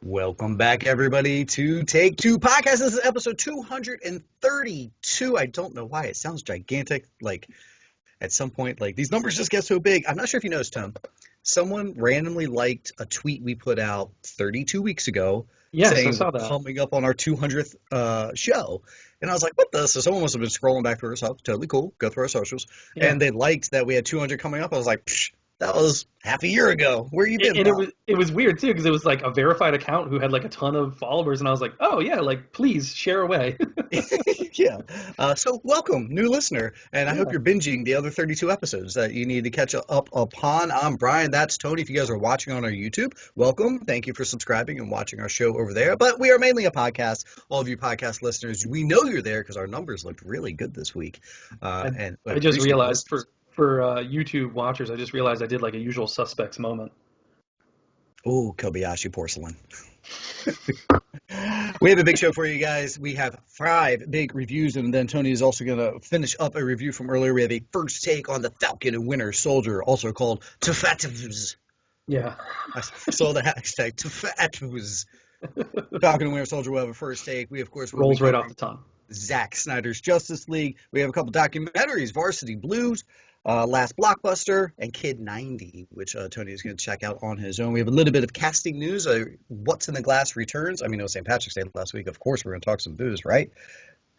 Welcome back, everybody, to Take Two Podcast. This is episode 232. I don't know why it sounds gigantic. Like, at some point, like, these numbers just get so big. I'm not sure if you noticed, Tom. Someone randomly liked a tweet we put out 32 weeks ago Yes, I saying saw we're that. coming up on our 200th show. And I was like, what the? So someone must have been scrolling back through our stuff. Totally cool. Go through our socials. Yeah, And they liked that we had 200 coming up. I was like, psh, that was half a year ago. Where you been, and it pal? was it was weird too because it was like a verified account who had like a ton of followers, and I was like, oh yeah, like please share away. Yeah. So welcome, new listener, and I hope Yeah, you're binging the other 32 episodes that you need to catch up upon. I'm Brian. That's Tony. If you guys are watching on our YouTube, welcome. Thank you for subscribing and watching our show over there. But we are mainly a podcast. All of you podcast listeners, we know you're there because our numbers looked really good this week, I and I I just appreciate the realized listens. for YouTube watchers, I just realized I did like a usual suspects moment. Oh, Kobayashi porcelain. We have a big show for you guys. We have 5 big reviews, and then Tony is also going to finish up a review from earlier. We have a first take on the Falcon and Winter Soldier, also called Tuffatus. Yeah, I saw the hashtag Tuffatus. Falcon and Winter Soldier will have a first take. We, of course, will be rolls right off covering the tongue. Zack Snyders Justice League. We have a couple documentaries, Varsity Blues, Last Blockbuster, and Kid90, which Tony is going to check out on his own. We have a little bit of casting news. What's in the Glass returns. I mean, it was St. Patrick's Day last week. Of course, we're going to talk some booze, right?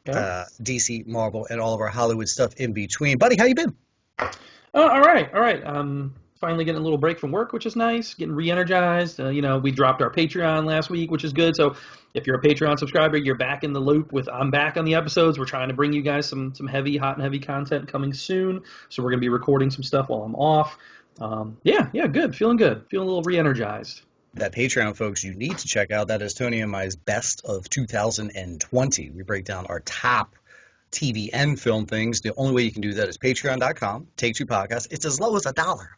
Yeah. DC, Marvel, and all of our Hollywood stuff in between. Buddy, how you been? All right, all right. Finally getting a little break from work, which is nice. Getting re-energized. We dropped our Patreon last week, which is good. So if you're a Patreon subscriber, you're back in the loop with I'm back on the episodes. We're trying to bring you guys some hot and heavy content coming soon. So we're gonna be recording some stuff while I'm off. Yeah, good. Feeling good. Feeling a little re-energized. That Patreon, folks, you need to check out. That is Tony and my best of 2020. We break down our top TV and film things. The only way you can do that is patreon.com, Take Two Podcasts. It's as low as a dollar,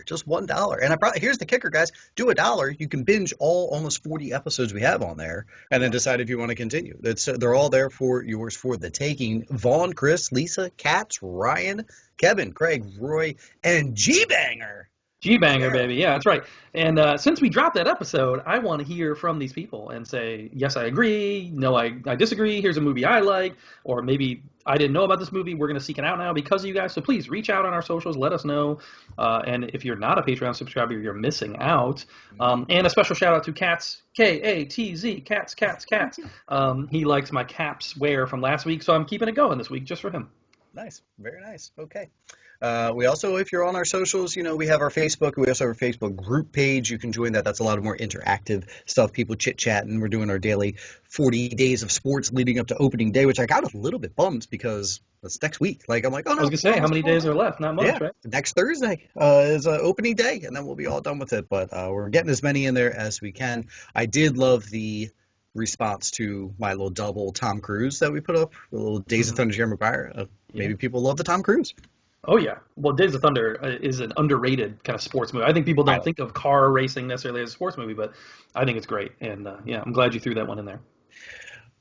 just $1. And here's the kicker, guys. Do $1. You can binge all almost 40 episodes we have on there and then decide if you want to continue. They're all there for yours for the taking. Vaughn, Chris, Lisa, Katz, Ryan, Kevin, Craig, Roy, and G-Banger. G-Banger, baby. Yeah, that's right. And since we dropped that episode, I want to hear from these people and say, yes, I agree. No, I disagree. Here's a movie I like. Or maybe I didn't know about this movie. We're going to seek it out now because of you guys. So please reach out on our socials. Let us know. And if you're not a Patreon subscriber, you're missing out. And a special shout out to Katz, K-A-T-Z, Katz. He likes my caps wear from last week. So I'm keeping it going this week just for him. Nice. Very nice. Okay. We also, if you're on our socials, we have our Facebook. We also have our Facebook group page. You can join that. That's a lot of more interactive stuff. People chit-chatting. We're doing our daily 40 days of sports leading up to opening day, which I got a little bit bummed because it's next week. Like, I'm like, oh, I no. was going to say, how many days are left? Not much, Yeah, right? next Thursday is opening day, and then we'll be all done with it. But we're getting as many in there as we can. I did love the response to my little double Tom Cruise that we put up, the little Days of Thunder, Jerry Maguire. Maybe people love the Tom Cruise. Oh yeah. Well, Days of Thunder is an underrated kind of sports movie. I think people don't think of car racing necessarily as a sports movie, but I think it's great. And yeah, I'm glad you threw that one in there.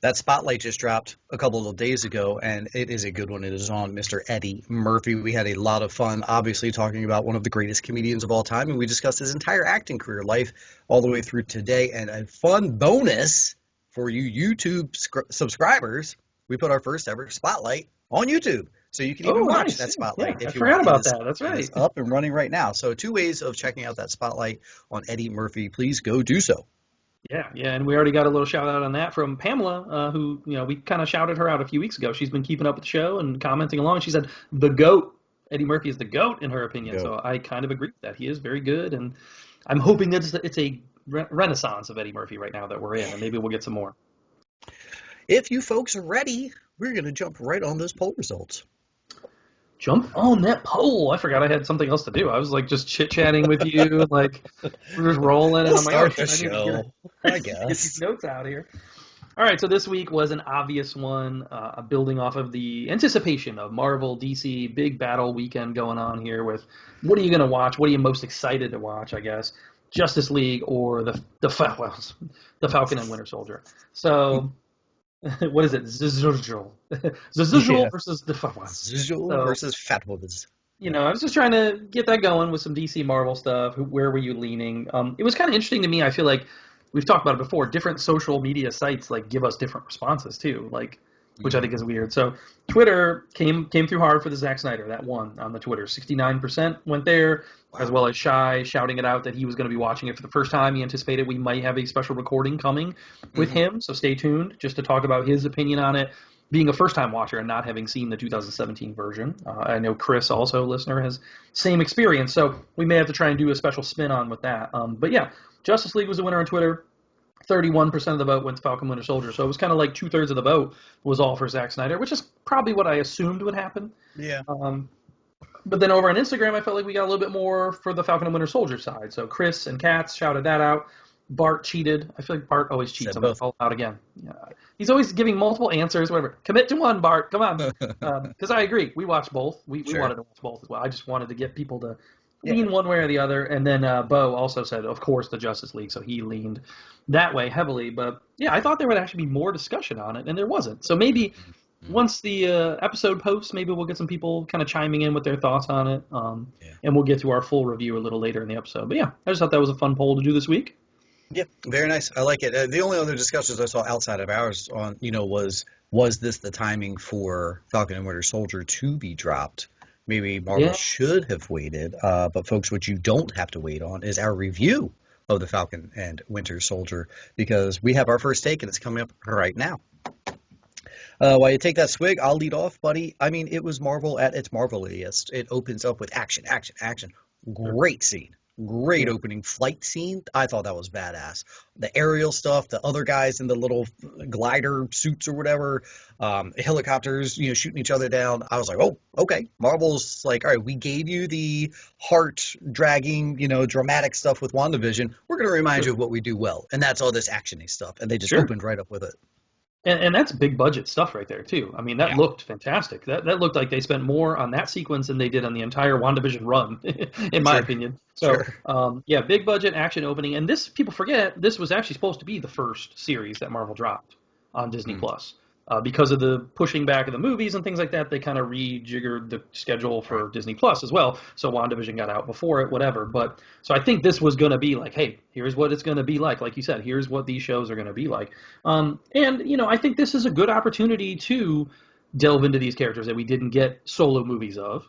That spotlight just dropped a couple of days ago, and it is a good one. It is on Mr. Eddie Murphy. We had a lot of fun, obviously, talking about one of the greatest comedians of all time, and we discussed his entire acting career, life, all the way through today. And a fun bonus for you YouTube subscribers, we put our first ever spotlight on YouTube. So you can even watch Nice. that spotlight Yeah, if I you forgot want. about that. That's It right. is up and running right now. So 2 ways of checking out that spotlight on Eddie Murphy. Please go do so. Yeah, and we already got a little shout out on that from Pamela, who we kind of shouted her out a few weeks ago. She's been keeping up with the show and commenting along. She said the GOAT, Eddie Murphy is the GOAT in her opinion. Goat. So I kind of agree with that. He is very good, and I'm hoping that it's a renaissance of Eddie Murphy right now that we're in, and maybe we'll get some more. If you folks are ready, we're going to jump right on those poll results. Jump on that poll. I forgot I had something else to do. I was like just chit-chatting with you, and like we're just rolling, and We'll I'm like, start oh, the shit, show, I I need to get guess. these notes out here. All right, so this week was an obvious one, building off of the anticipation of Marvel, DC, big battle weekend going on here with what are you going to watch? What are you most excited to watch, I guess? Justice League or the Falcon and Winter Soldier. So what is it? Zizurgel. Zizurgel Yeah. versus the Zizul So, versus Fat Wobbers. I was just trying to get that going with some DC Marvel stuff. Where were you leaning? It was kind of interesting to me. I feel like we've talked about it before. Different social media sites like give us different responses too, like which I think is weird. So Twitter came through hard for the Zack Snyder. That won on the Twitter. 69% went there, as well as Shy shouting it out that he was going to be watching it for the first time. He anticipated we might have a special recording coming with him, so stay tuned just to talk about his opinion on it. Being a first-time watcher and not having seen the 2017 version. I know Chris, also a listener, has same experience, so we may have to try and do a special spin on with that. But yeah, Justice League was the winner on Twitter. 31% of the vote went to Falcon Winter Soldier, so it was kind of like 2/3 of the vote was all for Zack Snyder, which is probably what I assumed would happen. Yeah. But then over on Instagram, I felt like we got a little bit more for the Falcon and Winter Soldier side. So Chris and Katz shouted that out. Bart cheated. I feel like Bart always cheats. I'm going to call out again. Yeah. He's always giving multiple answers, whatever. Commit to one, Bart. Come on. Because I agree. We watched both. We wanted to watch both as well. I just wanted to get people to lean one way or the other. And then Bo also said, of course, the Justice League. So he leaned that way heavily. But yeah, I thought there would actually be more discussion on it, and there wasn't. So maybe once the episode posts, maybe we'll get some people kind of chiming in with their thoughts on it. And we'll get to our full review a little later in the episode. But yeah, I just thought that was a fun poll to do this week. Yeah, very nice. I like it. The only other discussions I saw outside of ours on, was this the timing for Falcon and Winter Soldier to be dropped? Maybe Marvel should have waited. But folks, what you don't have to wait on is our review of the Falcon and Winter Soldier, because we have our first take and it's coming up right now. While you take that swig, I'll lead off, buddy. I mean, it was Marvel at its marveliest. It opens up with action, action, action. Great scene. Great opening flight scene. I thought that was badass. The aerial stuff, the other guys in the little glider suits or whatever, helicopters, shooting each other down. I was like, oh, okay. Marvel's like, all right, we gave you the heart-dragging, dramatic stuff with WandaVision. We're going to remind you of what we do well, and that's all this action-y stuff. And they just opened right up with it. And that's big budget stuff right there, too. I mean, that looked fantastic. That looked like they spent more on that sequence than they did on the entire WandaVision run, in my opinion. So, big budget action opening. And this, people forget, this was actually supposed to be the first series that Marvel dropped on Disney+. Because of the pushing back of the movies and things like that, they kind of rejiggered the schedule for Disney+ as well. So WandaVision got out before it, whatever. But so I think this was going to be like, hey, here's what it's going to be like. Like you said, here's what these shows are going to be like. And, I think this is a good opportunity to delve into these characters that we didn't get solo movies of.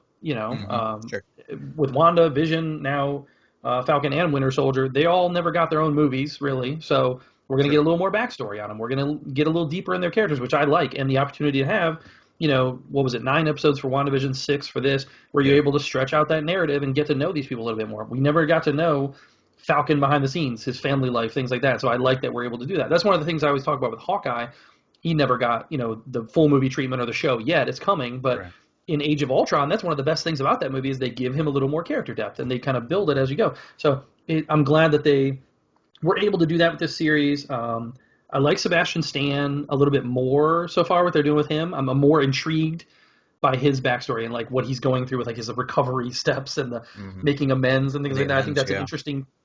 With Wanda, Vision, now Falcon and Winter Soldier, they all never got their own movies, really. So we're going to get a little more backstory on them. We're going to get a little deeper in their characters, which I like. And the opportunity to have, 9 episodes for WandaVision, 6 for this, where you're able to stretch out that narrative and get to know these people a little bit more. We never got to know Falcon behind the scenes, his family life, things like that. So I like that we're able to do that. That's one of the things I always talk about with Hawkeye. He never got, the full movie treatment or the show yet. It's coming, but in Age of Ultron, that's one of the best things about that movie is they give him a little more character depth and they kind of build it as you go. So I'm glad that they were able to do that with this series. I like Sebastian Stan a little bit more so far, what they're doing with him. I'm more intrigued by his backstory and like what he's going through with like his recovery steps and the making amends and things like that. I think that's an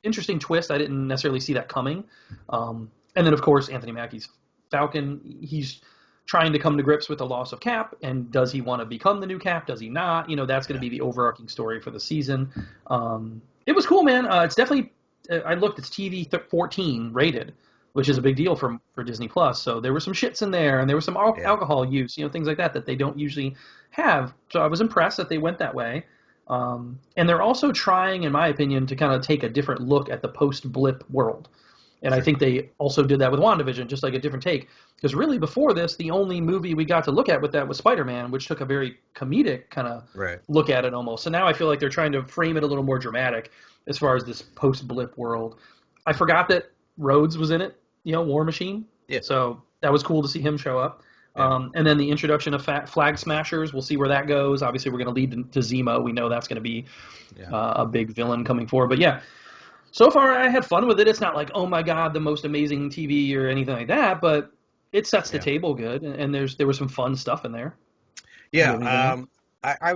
interesting twist. I didn't necessarily see that coming. And then of course Anthony Mackie's Falcon. He's trying to come to grips with the loss of Cap, and does he want to become the new Cap? Does he not? That's going to be the overarching story for the season. It was cool, man. It's definitely. I looked. It's TV 14 rated, which is a big deal for Disney Plus. So there were some shits in there, and there was some alcohol use, things like that they don't usually have. So I was impressed that they went that way. And they're also trying, in my opinion, to kind of take a different look at the post-blip world. And I think they also did that with WandaVision, just like a different take. Because really, before this, the only movie we got to look at with that was Spider-Man, which took a very comedic kind of look at it almost. So now I feel like they're trying to frame it a little more dramatic as far as this post-blip world. I forgot that Rhodes was in it, War Machine. Yeah. So that was cool to see him show up. Yeah. And then the introduction of Flag Smashers, we'll see where that goes. Obviously, we're going to lead to Zemo. We know that's going to be a big villain coming forward. But yeah. So far, I had fun with it. It's not like, oh my God, the most amazing TV or anything like that, but it sets the table good, and there was some fun stuff in there. Yeah, I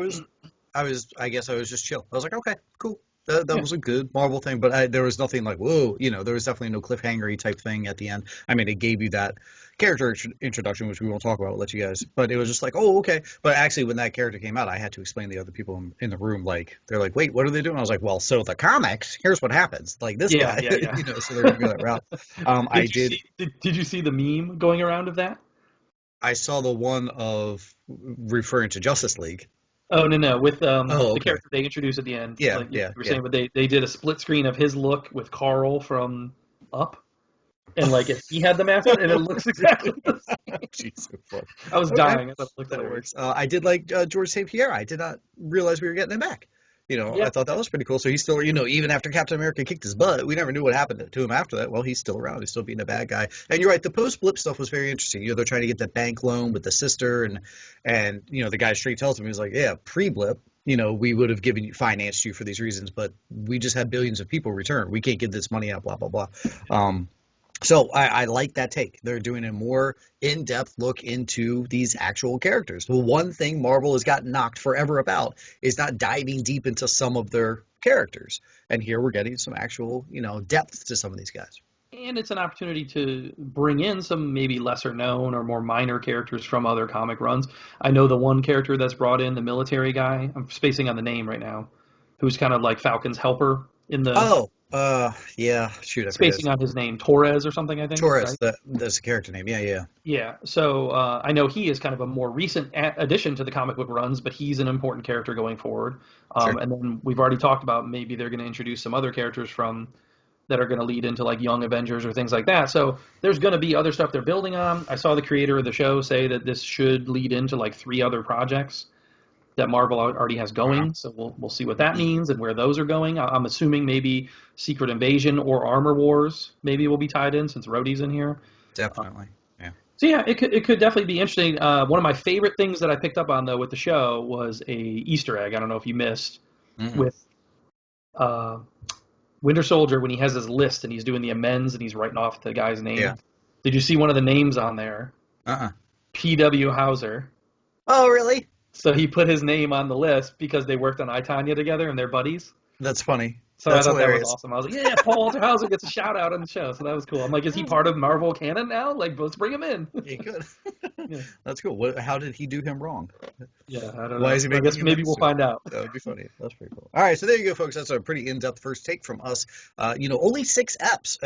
guess I was just chill. I was like, okay, cool. That Yeah. was a good Marvel thing, but there was nothing like, whoa, there was definitely no cliffhangery type thing at the end. I mean, it gave you that character introduction, which we won't talk about. We'll let you guys. But it was just like, oh, okay. But actually, when that character came out, I had to explain to the other people in the room, like, they're like, wait, what are they doing? I was like, well, so the comics, here's what happens. Like this Yeah, guy, yeah, yeah. so they're going to go that route. I Did you did. see did you see the meme going around of that? I saw the one of referring to Justice League. Oh no, with Oh, the okay. character they introduced at the end, Yeah, like you yeah, were yeah. saying, but they did a split screen of his look with Carl from Up, and like if he had the mask on, and it looks exactly the same. Jeez, so funny. I was Okay, dying. I thought it looked that hilarious. works. I did like George St. Pierre. I did not realize we were getting him back. I Yeah, thought that was pretty cool. So he's still, even after Captain America kicked his butt, we never knew what happened to him after that. Well, he's still around. He's still being a bad guy. And you're right, the post-blip stuff was very interesting. They're trying to get the bank loan with the sister, and the guy straight tells him, he's like, yeah, pre-blip. We would have financed you for these reasons, but we just had billions of people return. We can't give this money out, blah, blah, blah. So I like that take. They're doing a more in-depth look into these actual characters. The one thing Marvel has gotten knocked forever about is not diving deep into some of their characters. And here we're getting some actual, depth to some of these guys. and it's an opportunity to bring in some maybe lesser known or more minor characters from other comic runs. I know the one character that's brought in, the military guy. I'm spacing on the name right now, who's kind of like Falcon's helper in the Oh, yeah. Shoot, I forget his spacing name. on his name, Torres or something, I think, Torres, right? that's the character name. Yeah, yeah. Yeah, so I know he is kind of a more recent addition to the comic book runs, but he's an important character going forward. Sure. And then we've already talked about maybe they're going to introduce some other characters from that are going to lead into like Young Avengers or things like that. So there's going to be other stuff they're building on. I saw the creator of the show say that this should lead into like 3 other projects that Marvel already has Wow. going. So we'll see what that means and where those are going. I'm assuming maybe Secret Invasion or Armor Wars maybe will be tied in since Rhodey's in here. Definitely. Yeah. So yeah, it could definitely be interesting. One of my favorite things that I picked up on though with the show was a Easter egg. I don't know if you missed Mm-mm. with uh, Winter Soldier when he has his list and he's doing the amends and he's writing off the guy's Yeah. name. Did you see one of the names on there? Uh-uh. P.W. Hauser. Oh, really? So he put his name on the list because they worked on I, Tonya together and they're buddies. That's funny. So I That's thought that was hilarious. awesome. I was like, yeah, Paul Walter Hauser gets a shout out on the show. So that was cool. I'm like, is he part of Marvel canon now? Like, let's bring him in. He could. Yeah. That's cool. How did he do him wrong? Yeah, I don't Why know. is he I guess making maybe amends we'll to him? find out. That would be funny. That's pretty cool. All right, so there you go, folks. That's a pretty in-depth first take from us. Only 6 eps.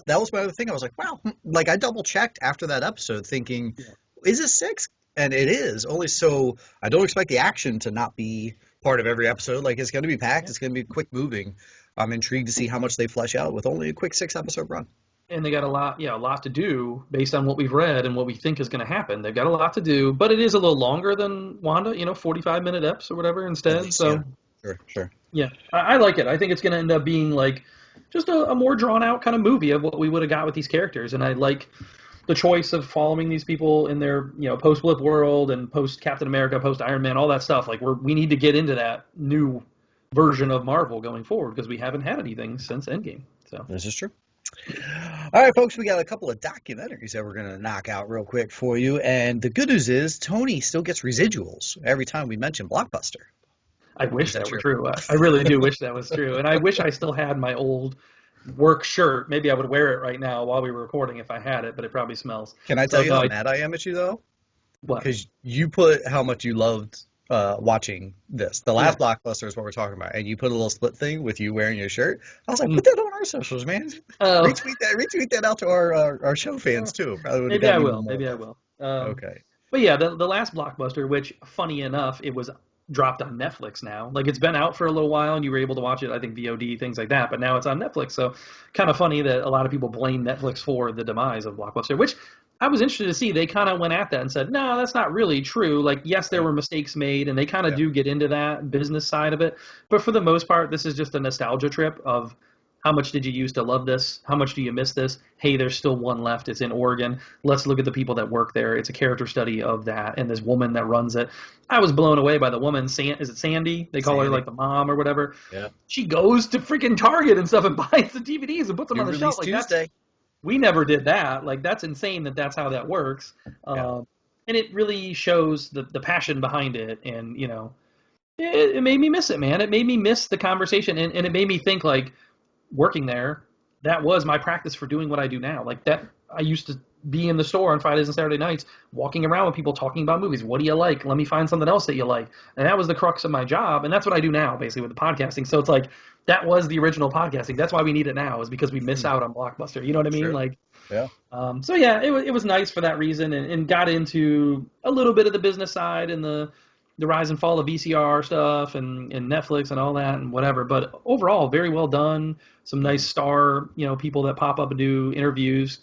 That was my other thing. I was like, wow. Like I double checked after that episode, thinking, Yeah. is it 6? And it is. Only so I don't expect the action to not be part of every episode. Like it's going to be packed. Yeah. It's going to be quick moving. I'm intrigued to see how much they flesh out with only a quick 6 episode run. And they got a lot to do based on what we've read and what we think is going to happen. They've got a lot to do, but it is a little longer than Wanda, 45-minute eps or whatever At instead. least, So, yeah. Sure. yeah, I like it. I think it's going to end up being like just a more drawn out kind of movie of what we would have got with these characters. And I like the choice of following these people in their, post Blip world and post Captain America, post Iron Man, all that stuff. Like we need to get into that new version of Marvel going forward because we haven't had anything since Endgame. So. This is true. All right, folks, we got a couple of documentaries that we're going to knock out real quick for you. And the good news is Tony still gets residuals every time we mention Blockbuster. I wish Is that that were true. I really do wish that was true. And I wish I still had my old work shirt. Maybe I would wear it right now while we were recording if I had it, but it probably smells. Can I So, tell you no, how mad I am at you, though? what? Because you put how much you loved watching this. The last Blockbuster is what we're talking about. And you put a little split thing with you wearing your shirt. I was like, put that on our socials, man. Oh, Retweet that out to our show fans, too. Probably would have maybe I gotten even will. more. Maybe I will. Okay. But yeah, the last Blockbuster, which funny enough, it was dropped on Netflix now. Like it's been out for a little while and you were able to watch it, I think VOD, things like that, but now it's on Netflix. So kind of funny that a lot of people blame Netflix for the demise of Blockbuster, which I was interested to see. They kind of went at that and said, no, that's not really true. Like, yes, there were mistakes made and they kind of do get into that business side of it. But for the most part, this is just a nostalgia trip of how much did you use to love this? How much do you miss this? Hey, there's still one left. It's in Oregon. Let's look at the people that work there. It's a character study of that and this woman that runs it. I was blown away by the woman. Is it Sandy? They call her Sandy. like the mom or whatever. Yeah. She goes to freaking Target and stuff and buys the DVDs and puts them New on the release shelf. Like Tuesday. we never did that. Like that's insane that's how that works. Yeah. And it really shows the passion behind it and it made me miss it, man. It made me miss the conversation, and it made me think like working there, that was my practice for doing what I do now. Like that, I used to be in the store on Fridays and Saturday nights, walking around with people talking about movies. What do you like? Let me find something else that you like. And that was the crux of my job, and that's what I do now, basically with the podcasting. So it's like that was the original podcasting. That's why we need it now, is because we miss out on Blockbuster. You know what I mean? Sure. Like, Yeah. so yeah, it was nice for that reason, and got into a little bit of the business side and the rise and fall of VCR stuff and Netflix and all that and whatever. But overall, very well done. Some nice star, people that pop up and do interviews.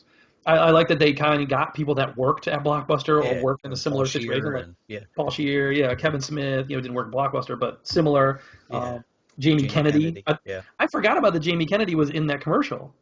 I like that they kind of got people that worked at Blockbuster or Yeah. worked in a similar Paul situation, Scheer like and yeah, Paul Scheer, yeah, Kevin Smith, didn't work at Blockbuster, but similar. yeah. Jamie Jamie Kennedy. Kennedy. Yeah. I forgot about the Jamie Kennedy was in that commercial.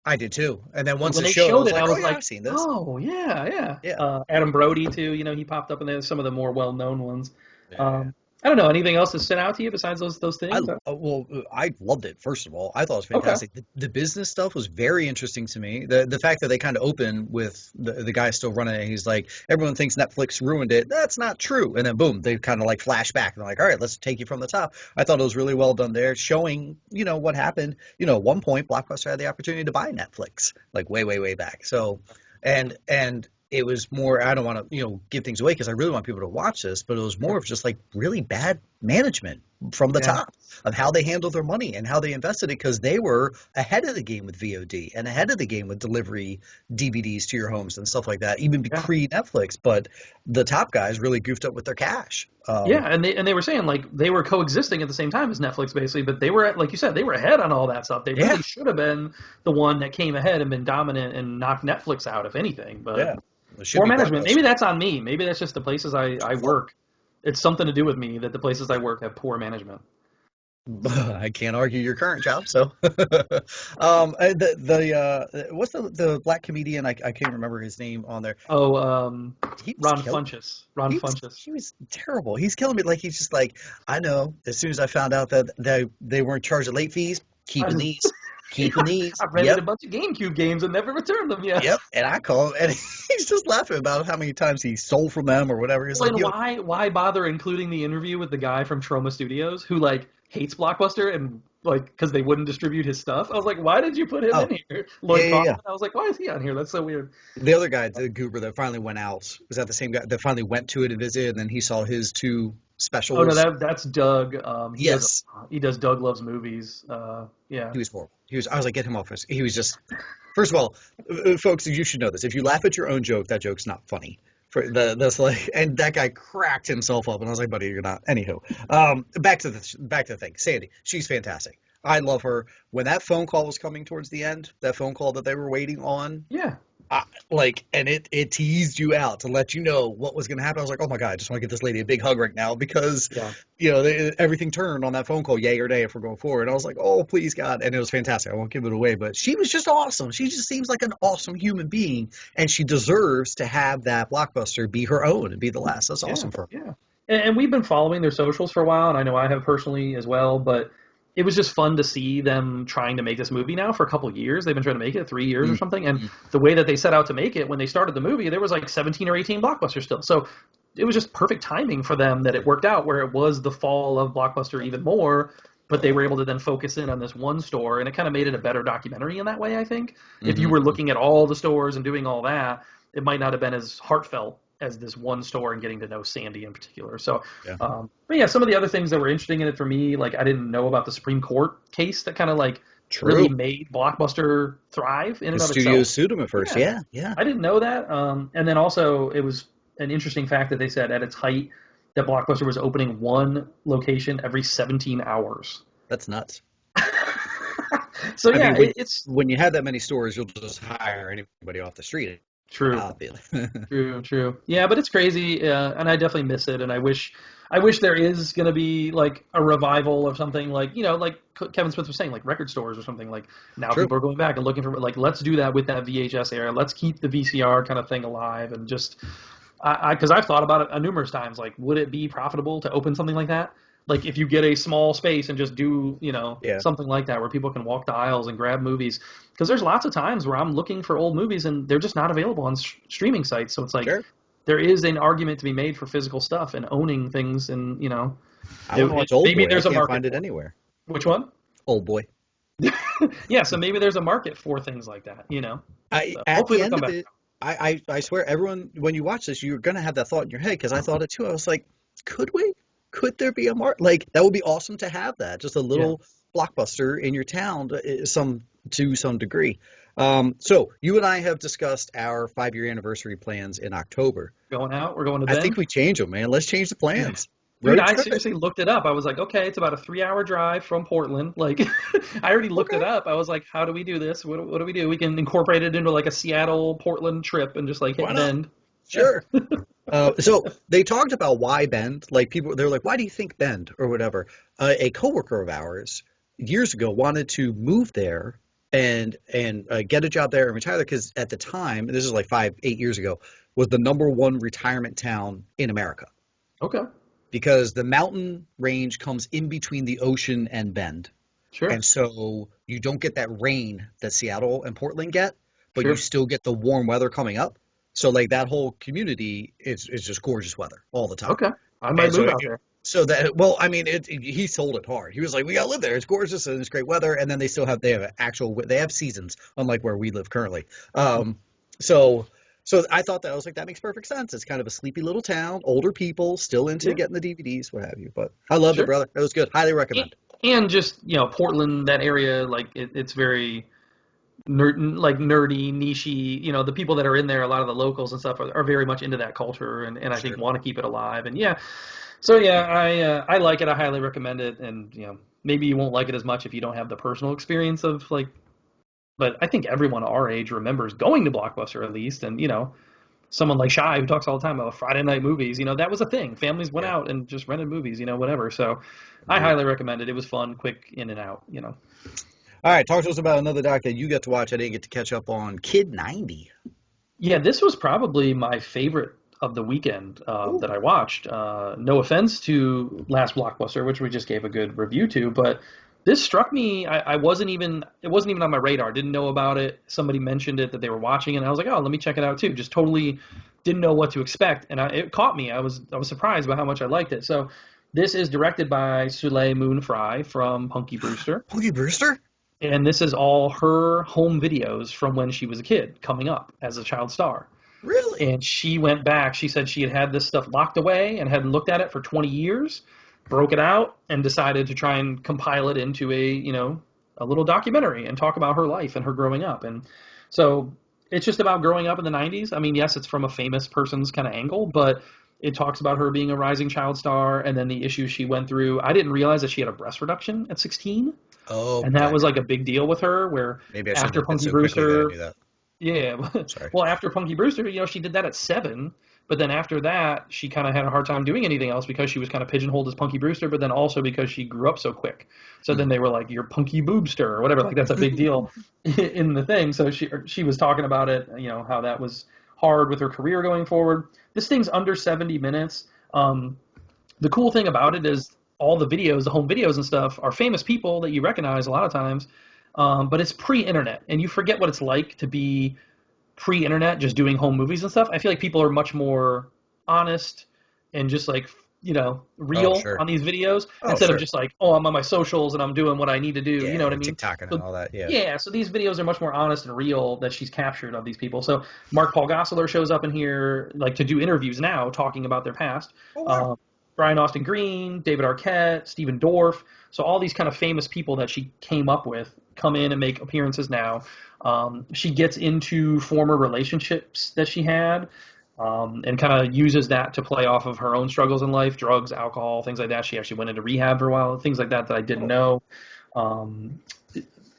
I did too. And then Like, once when it they showed, I showed was it, I like, oh was yeah, like, I've seen this. oh yeah, yeah. Yeah. Adam Brody too. He popped up in there. Some of the more well-known ones. Yeah. I don't know. Anything else that stood out to you besides those things? I loved it. First of all, I thought it was Okay. fantastic. The business stuff was very interesting to me. The fact that they kind of open with the guy still running it. And he's like, everyone thinks Netflix ruined it. That's not true. And then boom, they kind of like flash back and they're like, all right, let's take you from the top. I thought it was really well done there, showing what happened. At one point, Blockbuster had the opportunity to buy Netflix, like way, way, way back. So, and it was more, I don't want to give things away because I really want people to watch this, but it was more of just like really bad management from the Yeah. top of how they handled their money and how they invested it, because they were ahead of the game with VOD and ahead of the game with delivery DVDs to your homes and stuff like that, even Yeah. pre-Netflix. But the top guys really goofed up with their cash. Yeah, and they were saying like they were coexisting at the same time as Netflix basically, but they were, like you said, they were ahead on all that stuff. They really Yeah. should have been the one that came ahead and been dominant and knocked Netflix out, if anything. But Yeah. It should poor be management. Maybe Blockbuster. that's on me. Maybe that's just the places I work. It's something to do with me that the places I work have poor management. I can't argue your current job, so what's the black comedian? I can't remember his name on there. Oh, He was Ron killing. Funches. Ron He Funches. was terrible. He's killing me. Like he's just like, I know. As soon as I found out that they weren't charging late fees, keeping these, keeping these. I've rented Yep, a bunch of GameCube games and never returned them yet. yep. And I call him, and he's just laughing about how many times he stole from them or whatever. He's Well, like, and yo, why bother including the interview with the guy from Troma Studios who like hates Blockbuster and like because they wouldn't distribute his stuff? I was like, why did you put him oh, in here? Lloyd yeah. Kaufman. I was like, why is he on here? That's so weird. The other guy, the goober that finally went out, was that the same guy that finally went to it and visited, and then he saw his two Oh no, specials? that's Doug. Yes. He does Doug Loves Movies. Yeah. He was horrible. I was like, get him off this. He was just, first of all, folks, you should know this. If you laugh at your own joke, that joke's not funny. That's like, and that guy cracked himself up, and I was like, buddy, you're not. Anywho, back to the thing. Sandy, she's fantastic. I love her. When that phone call was coming towards the end, that phone call that they were waiting on, Yeah. and it teased you out to let you know what was going to happen. I was like, oh my God, I just want to give this lady a big hug right now because, Yeah. everything turned on that phone call, yay or nay, if we're going forward. And I was like, oh, please, God. And it was fantastic. I won't give it away, but she was just awesome. She just seems like an awesome human being, and she deserves to have that Blockbuster be her own and be the last. That's awesome for her. Yeah. And we've been following their socials for a while, and I know I have personally as well, but it was just fun to see them trying to make this movie now for a couple of years. They've been trying to make it 3 years or something. And the way that they set out to make it, when they started the movie, there was like 17 or 18 Blockbusters still. So it was just perfect timing for them that it worked out, where it was the fall of Blockbuster even more, but they were able to then focus in on this one store, and it kind of made it a better documentary in that way, I think. If you were looking at all the stores and doing all that, it might not have been as heartfelt as this one store and getting to know Sandy in particular. So, Yeah. but yeah, some of the other things that were interesting in it for me, like I didn't know about the Supreme Court case that kind of like True. really made Blockbuster thrive in and The of studios itself. sued him at first. Yeah. Yeah. I didn't know that. And then also it was an interesting fact that they said at its height that Blockbuster was opening one location every 17 hours. That's nuts. So I yeah, mean, it's when you have that many stores, you'll just hire anybody off the street. true. True. Yeah, but it's crazy, and I definitely miss it, and I wish there is going to be like a revival or something, like like Kevin Smith was saying, like record stores or something. Like now True. people are going back and looking for, like, let's do that with that VHS era. Let's keep the VCR kind of thing alive, and just because I've thought about it numerous times, like would it be profitable to open something like that? Like if you get a small space and just do, Yeah. something like that where people can walk the aisles and grab movies. Because there's lots of times where I'm looking for old movies and they're just not available on streaming sites. So it's like Sure. there is an argument to be made for physical stuff and owning things and, I want to watch Old Maybe Boy. I there's a can't market find it for it. anywhere. Which one? Old Boy. Yeah, so maybe there's a market for things like that, you know. So At hopefully the it'll end come of back. it, I swear, everyone, when you watch this, you're gonna have that thought in your head because I thought it too. I was like, could we? Could there be a like that would be awesome to have that, just a Yeah. little blockbuster in your town to some degree. So you and I have discussed our 5-year anniversary plans in October. Going out, we're going to I think Bend. we change them, man. Let's change the plans. Dude, Road I trip it. seriously looked it up. I was like, okay, it's about a 3-hour drive from Portland. Like, I already looked Okay. it up. I was like, how do we do this? What do we do? We can incorporate it into like a Seattle Portland trip and just like Why hit not? Bend. Yeah. Sure. So they talked about why Bend. Like people, they're like, why do you think Bend or whatever? A coworker of ours years ago wanted to move there and get a job there and retire there because at the time, this is like 8 years ago, was the number one retirement town in America Okay. because the mountain range comes in between the ocean and Bend, Sure. and so you don't get that rain that Seattle and Portland get, but you Sure. still get the warm weather coming up. So like that whole community is just gorgeous weather all the time. Okay. I might And move out there. so that well, I mean, he sold it hard. He was like, we gotta live there. It's gorgeous and it's great weather. And then they have they have seasons, unlike where we live currently. So so I thought that I was like that makes perfect sense. It's kind of a sleepy little town, older people still into Yeah. getting the DVDs, what have you. But I loved it, Sure. brother. It was good. Highly And, recommend. and just, Portland, that area, like it's very nerdy, nichey. The people that are in there, a lot of the locals and stuff are very much into that culture, and I think Sure. want to keep it alive. And yeah, so yeah, I like it. I highly recommend it. And maybe you won't like it as much if you don't have the personal experience of like. But I think everyone our age remembers going to Blockbuster at least, and someone like Shy who talks all the time about Friday night movies. That was a thing. Families went Yeah. out and just rented movies. Whatever. So I Agreed. highly recommend it. It was fun, quick, in and out. All right, talk to us about another doc that you got to watch. I didn't get to catch up on. Kid90. Yeah, this was probably my favorite of the weekend Ooh. that I watched. No offense to Last Blockbuster, which we just gave a good review to, but this struck me. It wasn't even on my radar. Didn't know about it. Somebody mentioned it that they were watching it, and I was like, oh, let me check it out too. Just totally didn't know what to expect, and it caught me. I was surprised by how much I liked it. So this is directed by Soleil Moon Frye from Punky Brewster. Punky Brewster? And this is all her home videos from when she was a kid, coming up as a child star. Really? And she went back. She said she had this stuff locked away and hadn't looked at it for 20 years, broke it out, and decided to try and compile it into a little documentary and talk about her life and her growing up. And so it's just about growing up in the 90s. I mean, yes, it's from a famous person's kind of angle, but it talks about her being a rising child star and then the issues she went through. I didn't realize that she had a breast reduction at 16. And that Okay. was like a big deal with her, where Maybe I should after look at Punky so quickly that I Brewster, knew that. yeah, Sorry. well, after Punky Brewster, she did that at 7, but then after that, she kind of had a hard time doing anything else because she was kind of pigeonholed as Punky Brewster, but then also because she grew up so quick. So then they were like, "You're Punky Boobster" or whatever. Like that's a big deal in the thing. So she was talking about it, how that was hard with her career going forward. This thing's under 70 minutes. The cool thing about it is all the videos, the home videos and stuff, are famous people that you recognize a lot of times, but it's pre-internet, and you forget what it's like to be pre-internet, just doing home movies and stuff. I feel like people are much more honest and just like Oh, real sure. on these videos Oh, instead of sure. just like, oh, I'm on my socials and I'm doing what I need to do. You Yeah, know what I and mean? TikToking and So all that. Yeah. yeah, so these videos are much more honest and real that she's captured of these people. So Mark Paul Gosselaar shows up in here like to do interviews now, talking about their past. Oh, wow. Brian Austin Green, David Arquette, Stephen Dorff. So all these kind of famous people that she came up with come in and make appearances now. She gets into former relationships that she had, and kind of uses that to play off of her own struggles in life, drugs, alcohol, things like that. She actually went into rehab for a while, things like that I didn't know. Um,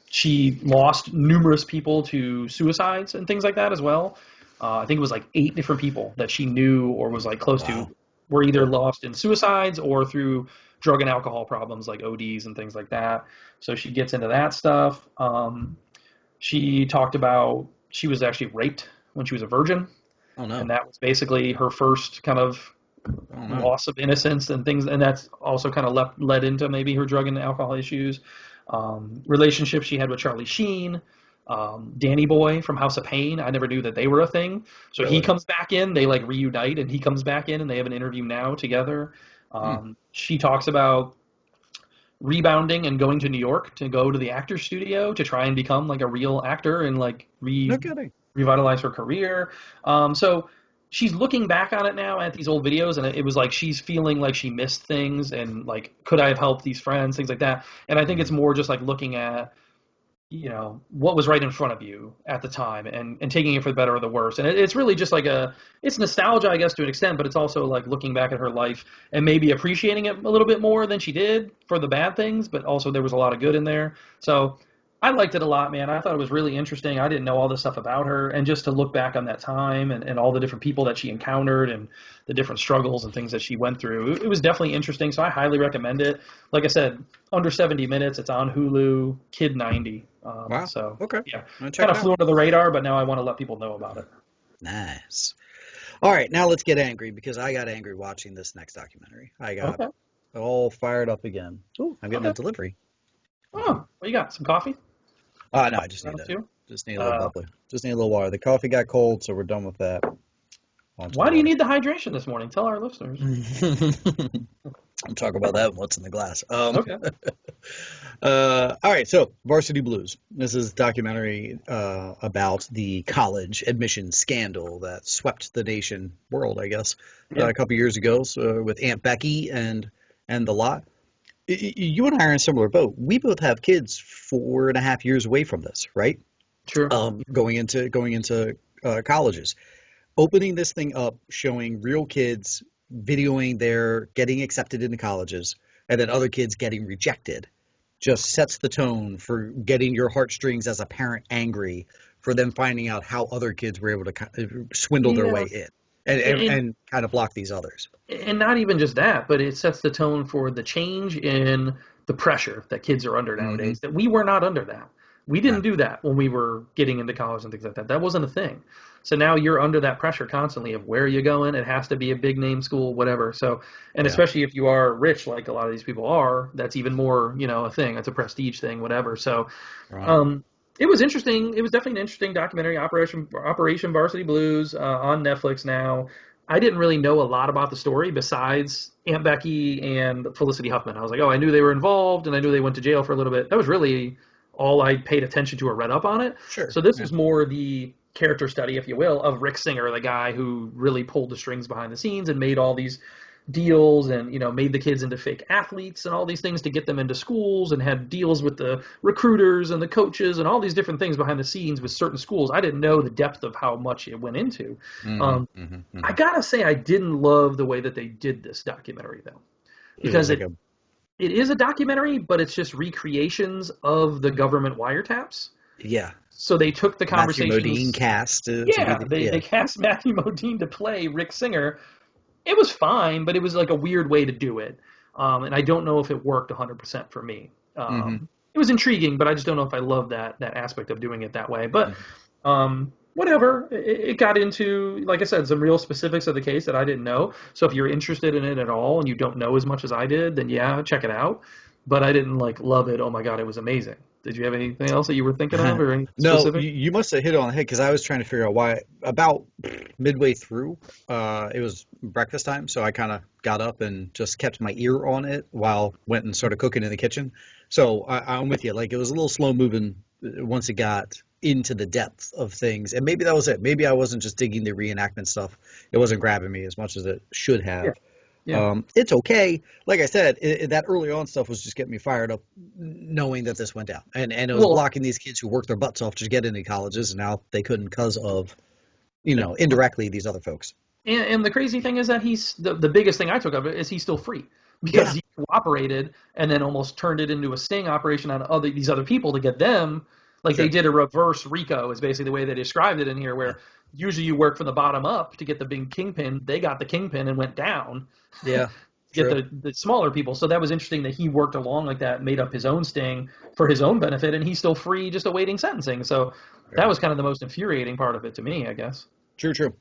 she lost numerous people to suicides and things like that as well. I think it was like 8 different people that she knew or was like close to Wow. were either lost in suicides or through drug and alcohol problems like ODs and things like that. So she gets into that stuff. She talked about she was actually raped when she was a virgin, Oh, no. and that was basically her first kind of Oh, no. loss of innocence and things, and that's also kind of led into maybe her drug and alcohol issues. Relationships she had with Charlie Sheen, Danny Boy from House of Pain. I never knew that they were a thing. So he Really? comes back in, they like reunite, and he comes back in, and they have an interview now together. She talks about rebounding and going to New York to go to the actor's studio to try and become like a real actor and like No kidding. revitalize her career. So she's looking back on it now at these old videos, and it was like she's feeling like she missed things and like, could I have helped these friends, things like that. And I think it's more just like looking at, what was right in front of you at the time and taking it for the better or the worse. And it's really just like it's nostalgia, I guess, to an extent, but it's also like looking back at her life and maybe appreciating it a little bit more than she did for the bad things, but also there was a lot of good in there. So I liked it a lot, man. I thought it was really interesting. I didn't know all this stuff about her, and just to look back on that time and all the different people that she encountered and the different struggles and things that she went through, it was definitely interesting. So I highly recommend it. Like I said, under 70 minutes. It's on Hulu, Kid90. Wow. So okay. Yeah, kind of flew under the radar, but now I want to let people know about it. Nice. All right, now let's get angry, because I got angry watching this next documentary. I got all fired up again. Ooh, I'm getting a delivery. Oh, what you got? Some coffee? No, I just need a little bubbly. Just need a little water. The coffee got cold, so we're done with that. Why do you need the hydration this morning? Tell our listeners. I'll talk about that and what's in the glass. Okay. All right, so Varsity Blues. This is a documentary about the college admission scandal that swept the world, I guess, a couple years ago, with Aunt Becky and the lot. You and I are in a similar boat. We both have kids 4.5 years away from this, right? Sure. Going into colleges. Opening this thing up, showing real kids videoing their getting accepted into colleges, and then other kids getting rejected, just sets the tone for getting your heartstrings as a parent angry for them finding out how other kids were able to swindle their way in. And kind of block these others. And not even just that, but it sets the tone for the change in the pressure that kids are under nowadays, that we were not under that. We didn't do that when we were getting into college and things like that. That wasn't a thing. So now you're under that pressure constantly of where are you going? It has to be a big name school, whatever. So, and especially if you are rich, like a lot of these people are, that's even more, a thing. It's a prestige thing, whatever. So, it was interesting. It was definitely an interesting documentary, Operation Varsity Blues, on Netflix now. I didn't really know a lot about the story besides Aunt Becky and Felicity Huffman. I was like, I knew they were involved, and I knew they went to jail for a little bit. That was really all I paid attention to or read up on it. Sure. So this was more the character study, if you will, of Rick Singer, the guy who really pulled the strings behind the scenes and made all these deals and, made the kids into fake athletes and all these things to get them into schools, and had deals with the recruiters and the coaches and all these different things behind the scenes with certain schools. I didn't know the depth of how much it went into. I gotta say, I didn't love the way that they did this documentary, though, because it is a documentary, but it's just recreations of the government wiretaps. Yeah. So they took the conversations. Matthew Modine cast. They cast Matthew Modine to play Rick Singer. It was fine, but it was like a weird way to do it. And I don't know if it worked 100% for me. It was intriguing, but I just don't know if I love that aspect of doing it that way. But whatever. It got into, like I said, some real specifics of the case that I didn't know. So if you're interested in it at all and you don't know as much as I did, then check it out. But I didn't love it. Oh my God, it was amazing. Did you have anything else that you were thinking of? Or no, you must have hit it on the head, because I was trying to figure out why. About midway through, it was breakfast time, so I kind of got up and just kept my ear on it while went and started cooking in the kitchen. So I'm with you. It was a little slow moving once it got into the depth of things, and maybe that was it. Maybe I wasn't just digging the reenactment stuff. It wasn't grabbing me as much as it should have. Yeah. Yeah. It's okay. Like I said, that early on stuff was just getting me fired up, knowing that this went down, and it was blocking these kids who worked their butts off to get into colleges, and now they couldn't because of, indirectly these other folks. And the crazy thing is that he's the biggest thing I took of it is he's still free, because he cooperated and then almost turned it into a sting operation on these other people to get them. They did a reverse RICO is basically the way they described it in here, where usually you work from the bottom up to get the big kingpin. They got the kingpin and went down. Yeah. Get the smaller people. So that was interesting that he worked along like that, made up his own sting for his own benefit, and he's still free, just awaiting sentencing. So that was kind of the most infuriating part of it to me, I guess. True.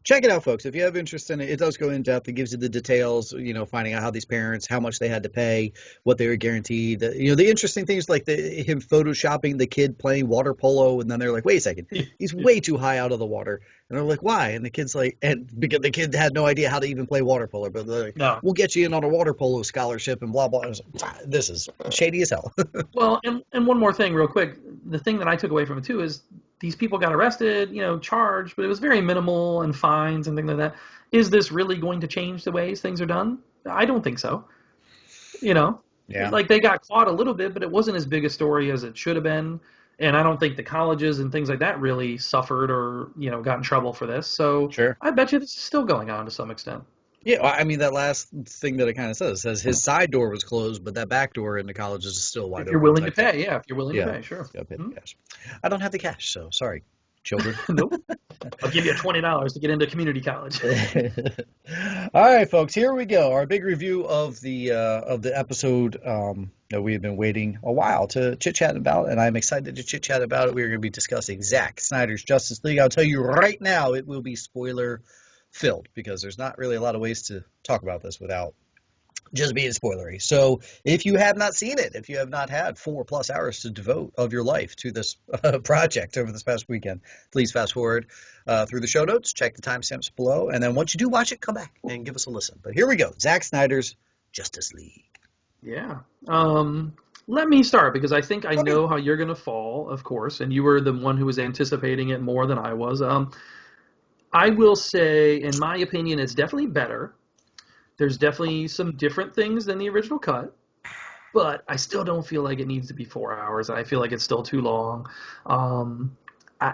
check it out, folks. If you have interest in it, it does go in depth. It gives you the details, finding out how these parents, how much they had to pay, what they were guaranteed. The interesting things like him photoshopping the kid playing water polo, and then they're like, wait a second, he's way too high out of the water. And they're like, why? And the kid's like, and because the kid had no idea how to even play water polo, but they're like, No. we'll get you in on a water polo scholarship and blah, blah. I was like, this is shady as hell. Well, and one more thing real quick. The thing that I took away from it too is these people got arrested, charged, but it was very minimal and fines and things like that. Is this really going to change the ways things are done? I don't think so. Yeah. Like they got caught a little bit, but it wasn't as big a story as it should have been. And I don't think the colleges and things like that really suffered or, got in trouble for this. So Sure. I bet you this is still going on to some extent. Yeah, I mean, that last thing that it kind of says his side door was closed, but that back door in the colleges is still wide open. If you're willing to pay, if you're willing to pay, sure. Yeah, pay the cash. I don't have the cash, so sorry, children. Nope. I'll give you $20 to get into community college. All right, folks, here we go. Our big review of the episode that we have been waiting a while to chit-chat about, and I'm excited to chit-chat about it. We're going to be discussing Zack Snyders Justice League. I'll tell you right now, it will be spoiler-filled, because there's not really a lot of ways to talk about this without just being spoilery. So if you have not seen it, if you have not had 4+ hours to devote of your life to this project over this past weekend, please fast forward through the show notes, check the timestamps below, and then once you do watch it, come back and give us a listen. But here we go. Zack Snyders Justice League. Yeah. Let me start, because I think I know how you're going to fall, of course, and you were the one who was anticipating it more than I was. I will say, in my opinion, it's definitely better. There's definitely some different things than the original cut, but I still don't feel like it needs to be 4 hours. I feel like it's still too long.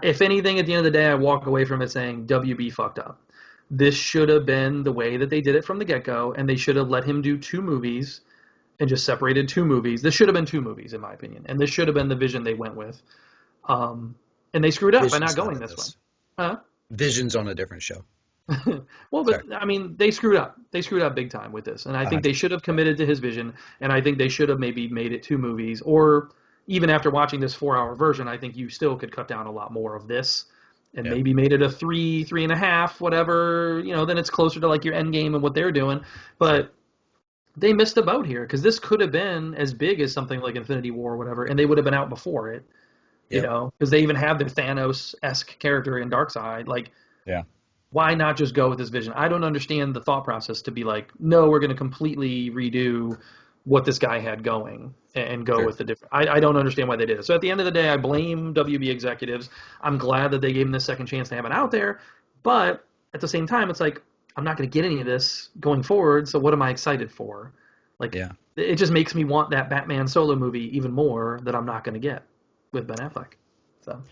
If anything, at the end of the day, I walk away from it saying WB fucked up. This should have been the way that they did it from the get-go, and they should have let him do 2 movies and just separated 2 movies. This should have been 2 movies, in my opinion, and this should have been the vision they went with. And they screwed up by not going this way. Huh? Vision's on a different show. Well, but sorry. I mean, they screwed up. They screwed up big time with this, and I think they should have committed to his vision, and I think they should have maybe made it 2 movies, or even after watching this 4-hour version, I think you still could cut down a lot more of this, and maybe made it a 3.5, whatever. Then it's closer to like your Endgame and what they're doing. But they missed the boat here, because this could have been as big as something like Infinity War or whatever, and they would have been out before it. Because they even have their Thanos-esque character in Darkseid. Like, why not just go with this vision? I don't understand the thought process to be like, no, we're going to completely redo what this guy had going and go with the different. I don't understand why they did it. So at the end of the day, I blame WB executives. I'm glad that they gave him this second chance to have it out there, but at the same time, it's like, I'm not going to get any of this going forward, so what am I excited for? Like, it just makes me want that Batman solo movie even more that I'm not going to get with Ben Affleck. So.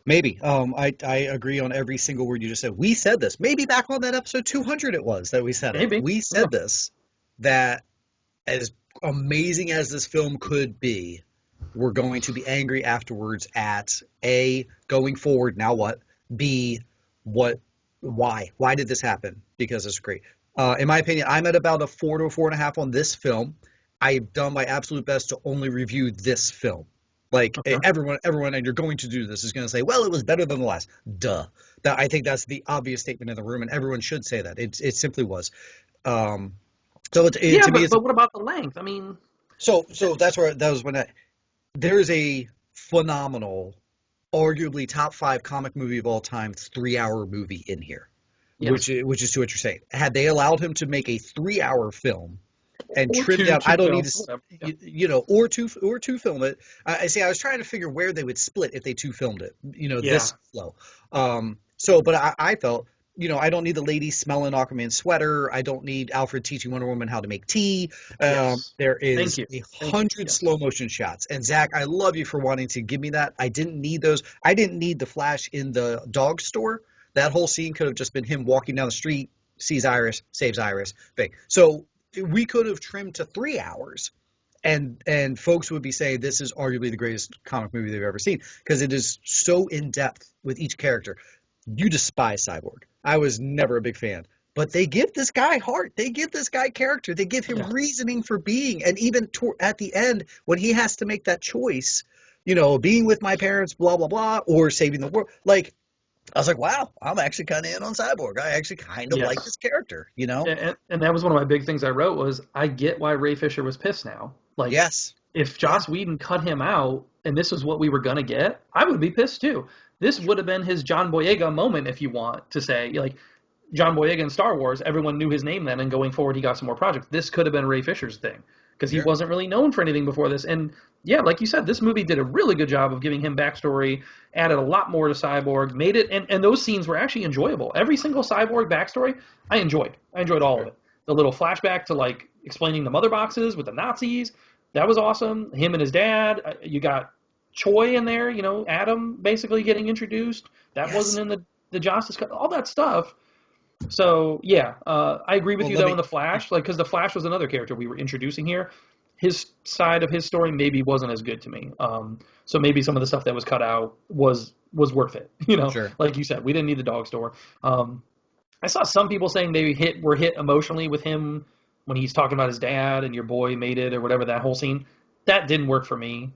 Maybe. I agree on every single word you just said. We said this. Maybe back on that episode 200 it was that we said it. We said this, that as amazing as this film could be, we're going to be angry afterwards at A, going forward, now what? B, why? Why did this happen? Because it's great. In my opinion, I'm at about a 4 to a 4.5 on this film. I've done my absolute best to only review this film. Like, everyone, and you're going to do this, is going to say, well, it was better than the last. Duh. I think that's the obvious statement in the room, and everyone should say that. It simply was. To me, but what about the length? I mean... So that was when there's a phenomenal, arguably top 5 comic movie of all time, 3-hour movie in here, which is to what you're saying. Had they allowed him to make a 3-hour film, and trim down. I don't need to, or two film it. I was trying to figure where they would split if they 2 filmed it. This flow. But I felt, I don't need the lady smelling Aquaman's sweater. I don't need Alfred teaching Wonder Woman how to make tea. There is 100 slow motion shots. And Zach, I love you for wanting to give me that. I didn't need those. I didn't need the Flash in the dog store. That whole scene could have just been him walking down the street, sees Iris, saves Iris. Thing. So we could have trimmed to 3 hours, and folks would be saying this is arguably the greatest comic movie they've ever seen, because it is so in depth with each character. You despise Cyborg. I was never a big fan, but they give this guy heart. They give this guy character. They give him reasoning for being, and even at the end when he has to make that choice, being with my parents, blah blah blah, or saving the world, like. I was like, wow, I'm actually kind of in on Cyborg. I actually kind of like Yes. this character, you know? And that was one of my big things I wrote was I get why Ray Fisher was pissed now. Like, Yes. if Yeah. Joss Whedon cut him out and this was what we were gonna get, I would be pissed too. This would have been his John Boyega moment, if you want to say, like John Boyega in Star Wars. Everyone knew his name then, and going forward, he got some more projects. This could have been Ray Fisher's thing because he Sure. wasn't really known for anything before this. And yeah, like you said, this movie did a really good job of giving him backstory, added a lot more to Cyborg, made it, and those scenes were actually enjoyable. Every single Cyborg backstory, I enjoyed. I enjoyed all of it. The little flashback to like explaining the mother boxes with the Nazis, that was awesome. Him and his dad. You got Choi in there, Adam basically getting introduced. That Yes. wasn't in the Justice Cut. All that stuff. So yeah, I agree with Well, you let though in me. the Flash, like because the Flash was another character we were introducing here. His side of his story maybe wasn't as good to me. So maybe some of the stuff that was cut out was worth it. Sure. Like you said, we didn't need the dog store. I saw some people saying they were hit emotionally with him when he's talking about his dad and your boy made it or whatever, that whole scene. That didn't work for me.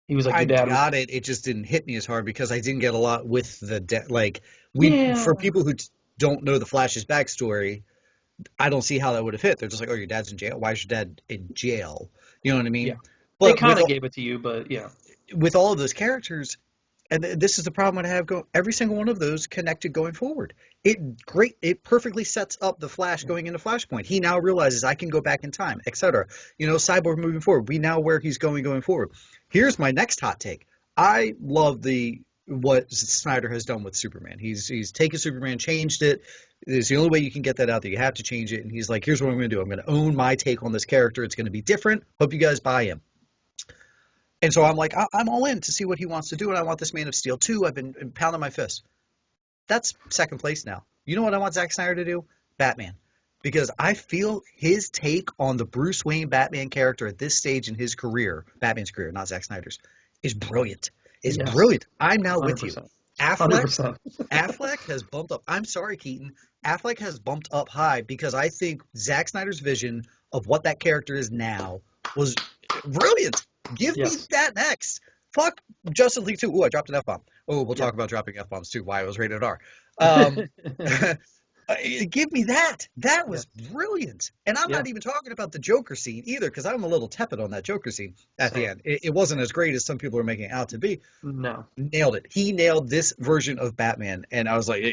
He was like, I your dad was, got it. It just didn't hit me as hard because I didn't get a lot with like yeah, for people who don't know the Flash's backstory, I don't see how that would have hit. They're just like, oh, your dad's in jail. Why is your dad in jail? You know what I yeah. mean? They But kind of gave it to you, but yeah, with all of those characters, and this is the problem I have going. Every single one of those connected going forward. It perfectly sets up the Flash going into Flashpoint. He now realizes I can go back in time, etc. Cyborg moving forward. We know where he's going forward. Here's my next hot take. I love the what Snyder has done with Superman. He's taken Superman, changed it. It's the only way you can get that out there. You have to change it. And he's like, here's what I'm going to do. I'm going to own my take on this character. It's going to be different. Hope you guys buy him. And so I'm like, I'm all in to see what he wants to do, and I want this Man of Steel too. I've been pounding my fist. That's second place now. You know what I want Zack Snyder to do? Batman. Because I feel his take on the Bruce Wayne Batman character at this stage in his career, Batman's career, not Zack Snyder's, is brilliant. Is yes, brilliant. I'm now with you. 100%, Affleck 100%. Affleck has bumped up. I'm sorry, Keaton. Affleck has bumped up high because I think Zack Snyder's vision of what that character is now was brilliant. Give me Yes, that next. Fuck Justice League 2. Ooh, I dropped an F bomb. Oh, we'll yeah. talk about dropping F bombs too. Why it was rated R. Um, give me that. That was Yes, brilliant. And I'm yeah, not even talking about the Joker scene either, because I'm a little tepid on that Joker scene at the same. end. It wasn't as great as some people are making it out to be. No. Nailed it. He nailed this version of Batman, and I was like,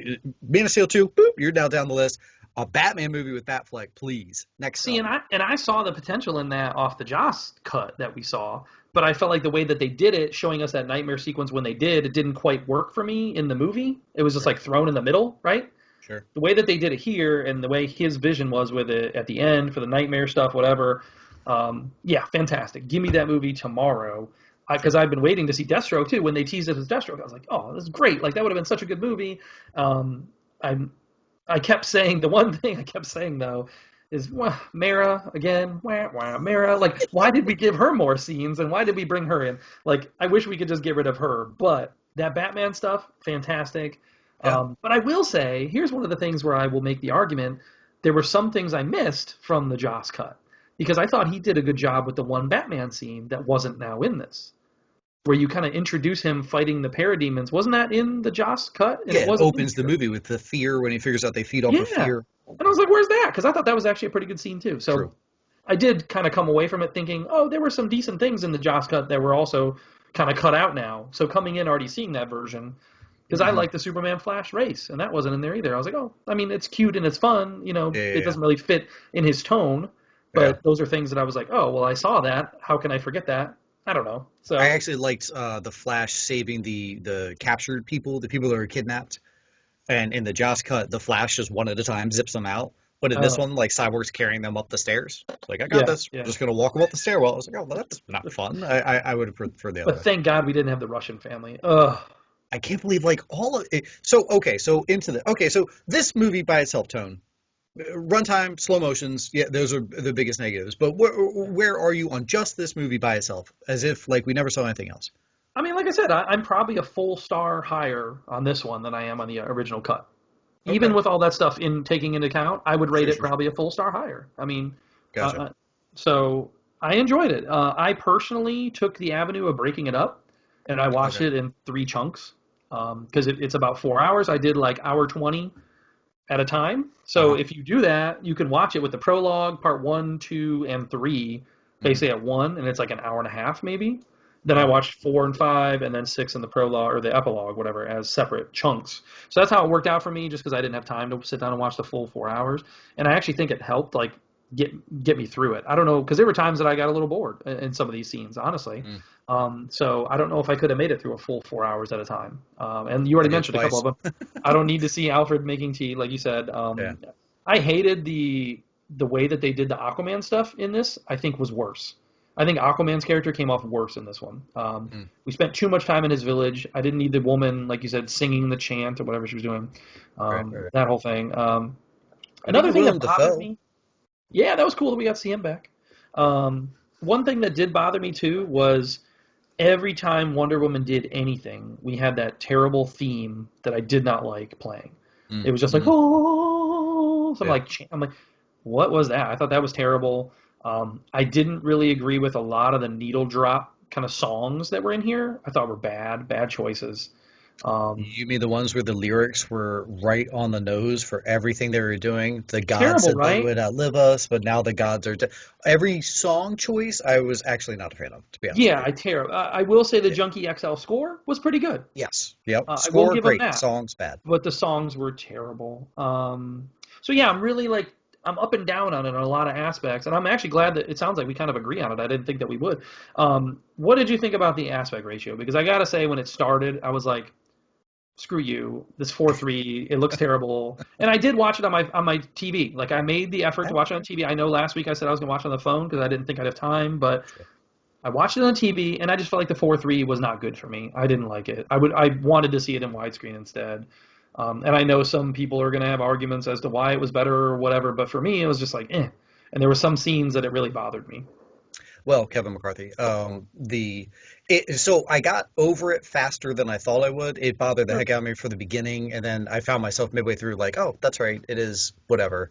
Man of Steel 2, boop, you're now down the list. A Batman movie with Batfleck, please. Next See, up. and I saw the potential in that off the Joss cut that we saw, but I felt like the way that they did it, showing us that nightmare sequence when they did, it didn't quite work for me in the movie. It was just Sure, like thrown in the middle, right? sure. The way that they did it here and the way his vision was with it at the end for the nightmare stuff, whatever. Yeah, fantastic. Give me that movie tomorrow. Because Sure. I've been waiting to see Deathstroke too. When they teased it as Deathstroke, I was like, "Oh, this is great! Like that would have been such a good movie." I I kept saying the one thing I kept saying though is Mara again, Mara. Like, why did we give her more scenes and why did we bring her in? Like, I wish we could just get rid of her. But that Batman stuff, fantastic. Yeah. But I will say, here's one of the things where I will make the argument: there were some things I missed from the Joss cut because I thought he did a good job with the one Batman scene that wasn't now in this, where you kind of introduce him fighting the parademons. Wasn't that in the Joss cut? And Yeah, it it wasn't in opens the here. movie with the fear when he figures out they feed off of Yeah. fear. And I was like, where's that? Because I thought that was actually a pretty good scene too. So True. I did kind of come away from it thinking, oh, there were some decent things in the Joss cut that were also kind of cut out now. So coming in already seeing that version, because I Hmm. like the Superman Flash race, and that wasn't in there either. I was like, oh, I mean, it's cute and it's fun. Yeah, It yeah, doesn't really fit in his tone, yeah. but those are things that I was like, oh, well, I saw that. How can I forget that? I don't know. I So actually liked the Flash saving the captured people, the people that were kidnapped. And in the Joss cut, the Flash just one at a time zips them out. But in this uh, one, like Cyborg's carrying them up the stairs. It's like, I got yeah, this. I'm yeah. just gonna walk them up the stairwell. I was like, oh, well, that's not fun. I would have preferred the other But way. thank God we didn't have the Russian family. Ugh. I can't believe like all of it. So okay, so this movie by itself, tone, runtime, slow motions, yeah, those are the biggest negatives. But where are you on just this movie by itself? As if like we never saw anything else. I mean, like I said, I'm probably a full star higher on this one than I am on the original cut. Even Okay, with all that stuff in taking into account, I would rate sure, it sure, sure. probably a full star higher. I mean, uh, Gotcha. uh, so I enjoyed it. I personally took the avenue of breaking it up, and I watched Okay, it in three chunks. because it's about 4 hours. I did like hour 20 at a time. So if you do that, you can watch it with the prologue, part 1, 2, and 3, basically at one, and it's like an hour and a half maybe. Then I watched 4 and 5, and then 6 in the prologue or the epilogue, whatever, as separate chunks. So that's how it worked out for me, just because I didn't have time to sit down and watch the full 4 hours. And I actually think it helped, like, get me through it. I don't know, because there were times that I got a little bored in some of these scenes, honestly. So I don't know if I could have made it through a full 4 hours at a time. And you already mentioned a couple of them. I don't need to see Alfred making tea, like you said. I hated the way that they did the Aquaman stuff in this. I think was worse. I think Aquaman's character came off worse in this one. We spent too much time in his village. I didn't need the woman, like you said, singing the chant or whatever she was doing. That whole thing. Another thing that bothered me. Yeah, that was cool that we got to see him back. One thing that did bother me too was every time Wonder Woman did anything, we had that terrible theme that I did not like playing. It was just like, oh, so I'm like, what was that? I thought that was terrible. I didn't really agree with a lot of the needle drop kind of songs that were in here. I thought were bad choices. You mean the ones where the lyrics were right on the nose for everything they were doing? The gods said they would outlive us, but now the gods are dead. Every song choice I was actually not a fan of, to be honest. Yeah, I will say the Junkie XL score was pretty good. Yes. Yep. Score, I will give great. Them that, songs bad. But the songs were terrible. So yeah, I'm really like, I'm up and down on it in a lot of aspects, and I'm actually glad that it sounds like we kind of agree on it. I didn't think that we would. What did you think about the aspect ratio? Because I gotta say, when it started, I was like, screw you, this 4:3, it looks terrible. And I did watch it on my TV. Like, I made the effort to watch it on TV. I know last week I said I was gonna watch it on the phone because I didn't think I'd have time, but I watched it on TV, and I just felt like the 4:3 was not good for me. I didn't like it. I wanted to see it in widescreen instead. And I know some people are going to have arguments as to why it was better or whatever, but for me, it was just like, eh. And there were some scenes that it really bothered me. Well, Kevin McCarthy, so I got over it faster than I thought I would. It bothered the heck out of me for the beginning, and then I found myself midway through like, oh, that's right, it is whatever.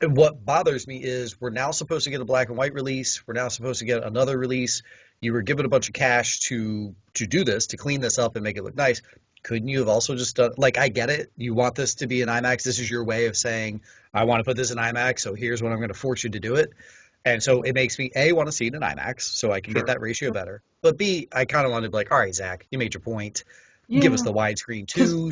And what bothers me is we're now supposed to get a black and white release. We're now supposed to get another release. You were given a bunch of cash to do this, to clean this up and make it look nice. Couldn't you have also just done, like, I get it. You want this to be an IMAX. This is your way of saying, I want to put this in IMAX, so here's what I'm going to force you to do it. And so it makes me, A, want to see it in IMAX so I can get that ratio better. But B, I kind of want to be like, all right, Zach, you made your point. Give us the widescreen too.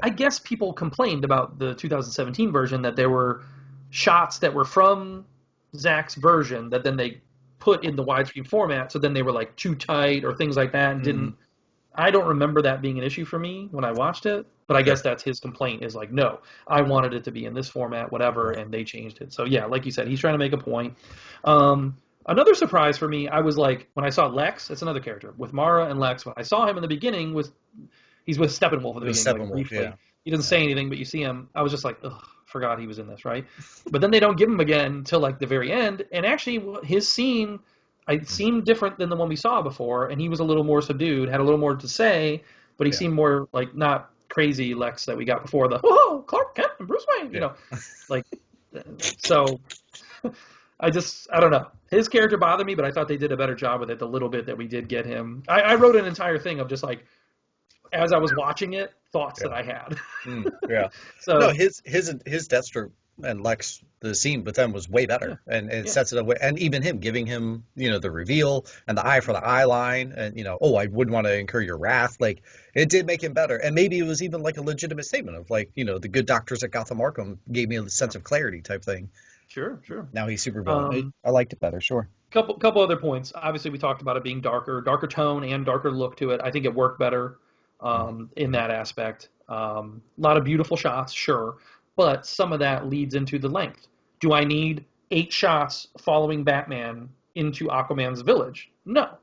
I guess people complained about the 2017 version that there were shots that were from Zach's version that then they put in the widescreen format, so then they were like too tight or things like that and didn't. I don't remember that being an issue for me when I watched it, but I guess that's his complaint is like, no, I wanted it to be in this format, whatever, and they changed it. So yeah, like you said, he's trying to make a point. Another surprise for me, I was like, when I saw Lex, that's another character, with Mara and Lex, when I saw him in the beginning, he's with Steppenwolf in the beginning, like, briefly. Yeah. He doesn't say anything, but you see him. I was just like, ugh, forgot he was in this, right? But then they don't give him again until like the very end, and actually his scene... It seemed different than the one we saw before, and he was a little more subdued, had a little more to say, but he seemed more like not crazy Lex that we got before the Clark Kent and Bruce Wayne, you know, like so. I don't know. His character bothered me, but I thought they did a better job with it. The little bit that we did get him, I wrote an entire thing of just like as I was watching it, thoughts that I had. So no, his Deathstroke and Lex, the scene with them was way better, and it sets it up. And even him giving him, the reveal and the eye for the eye line, and I wouldn't want to incur your wrath. Like, it did make him better, and maybe it was even like a legitimate statement of like, the good doctors at Gotham Arkham gave me a sense of clarity type thing. Sure. Now he's super villain. I liked it better. Sure. Couple other points. Obviously, we talked about it being darker tone and darker look to it. I think it worked better in that aspect. A lot of beautiful shots, sure. But some of that leads into the length. Do I need 8 shots following Batman into Aquaman's village? No.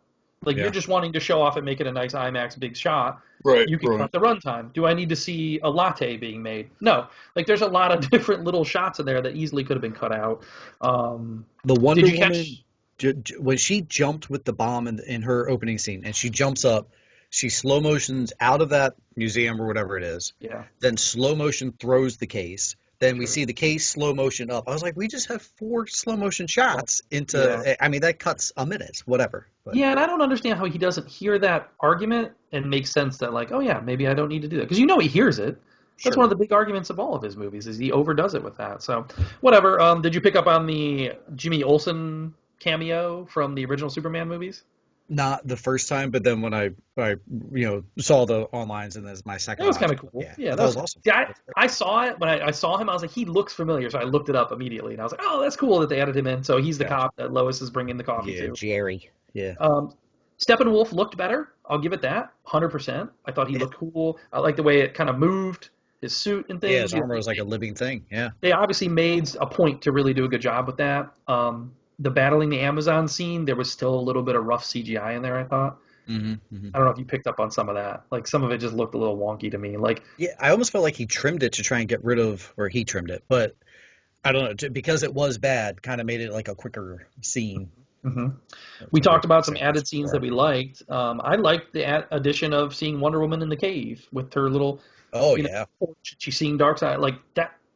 You're just wanting to show off and make it a nice IMAX big shot. Right. You can cut the runtime. Do I need to see a latte being made? No. There's a lot of different little shots in there that easily could have been cut out. The Wonder Woman, when she jumped with the bomb in her opening scene, and she jumps up, she slow motions out of that museum or whatever it is. Yeah. Then slow motion throws the case, Then we see the case slow motion up. I was like, we just have 4 slow motion shots into. Yeah. I mean, that cuts a minute, whatever. But Yeah, and I don't understand how he doesn't hear that argument and make sense that like, oh yeah, maybe I don't need to do that because he hears it. That's sure. one of the big arguments of all of his movies is he overdoes it with that. So whatever. Did you pick up on the Jimmy Olsen cameo from the original Superman movies? Not the first time, but then when I saw the onlines and as my That second was kind option. of cool. Yeah, Yeah, that was awesome. See, I saw it when I saw him. I was like, he looks familiar, so I looked it up immediately, and I was like, oh, that's cool that they added him in. So he's the Gotcha. cop that Lois is bringing the coffee Yeah, to. Jerry. Yeah. Steppenwolf looked better. I'll give it that, 100%. I thought he looked cool. I like the way it kind of moved, his suit and things. Yeah, his armor was like a living thing. Yeah. They obviously made a point to really do a good job with that. The battling the Amazon scene, there was still a little bit of rough CGI in there, I thought. Mm-hmm, mm-hmm. I don't know if you picked up on some of that. Like some of it just looked a little wonky to me. Like Yeah, I almost felt like he trimmed it to try and get rid of, or he trimmed it, but I don't know, because it was bad, kind of made it like a quicker scene. mm-hmm. We talked about some added scenes that we liked. I liked the addition of seeing Wonder Woman in the cave with her little. Oh yeah. She's seeing Darkseid. Like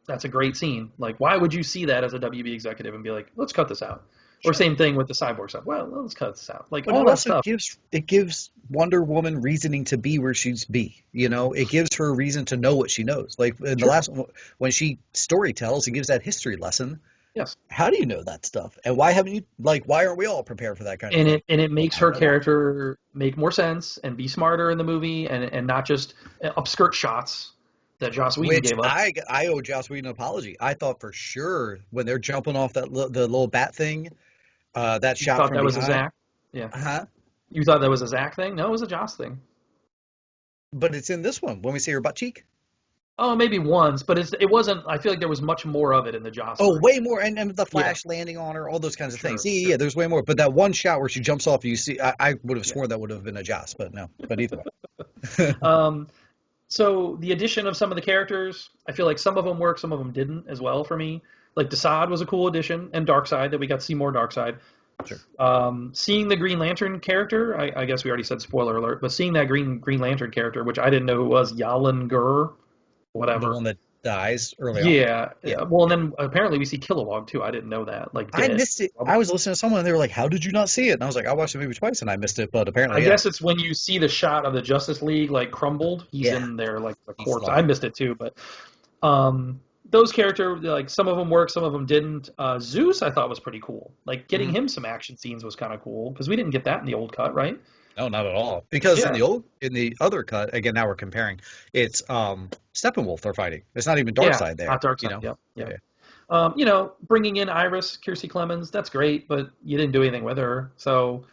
that's a great scene. Like why would you see that as a WB executive and be like, let's cut this out? Or same thing with the cyborg stuff. Well, let's cut this out. Like but all it that also stuff. gives Wonder Woman reasoning to be where she's be. It gives her a reason to know what she knows. Like in the last one, when she story tells, it gives that history lesson. Yes. How do you know that stuff? And why haven't you? Like, why aren't we all prepared for that kind of thing? And it makes her character make more sense and be smarter in the movie and not just upskirt shots that Joss Whedon gave us. I owe Joss Whedon an apology. I thought for sure when they're jumping off the little bat thing. That shot thought from that was behind. a Zack? Yeah. Uh-huh. You thought that was a Zack thing? No, it was a Joss thing. But it's in this one when we see her butt cheek. Oh, maybe once, but it wasn't. I feel like there was much more of it in the Joss. Oh, version. way more, and the flash landing on her, all those kinds of things. Yeah, there's way more. But that one shot where she jumps off, you see, I would have sworn that would have been a Joss, but no. But either way. So the addition of some of the characters, I feel like some of them worked, some of them didn't as well for me. Like Desaad was a cool addition, and Darkseid, that we got to see more Darkseid. Sure. Seeing the Green Lantern character, I guess we already said spoiler alert, but seeing that Green Lantern character, which I didn't know who was, Yalen Gur, whatever. The one that dies early on. Yeah. Well, and then apparently we see Kilowog too. I didn't know that. Like I missed it. I was listening to someone and they were like, "How did you not see it?" And I was like, "I watched the movie twice and I missed it." But apparently, I guess it's when you see the shot of the Justice League like crumbled. He's in there like the corpse. I missed it too, but those characters, like some of them worked, some of them didn't. Zeus, I thought was pretty cool. Like getting him some action scenes was kind of cool because we didn't get that in the old cut, right? No, not at all. Because in the other cut, again, now we're comparing. It's Steppenwolf they're fighting. It's not even Darkseid there. Not Darkseid. Yeah. Bringing in Iris, Kiersey Clemens, that's great, but you didn't do anything with her, so.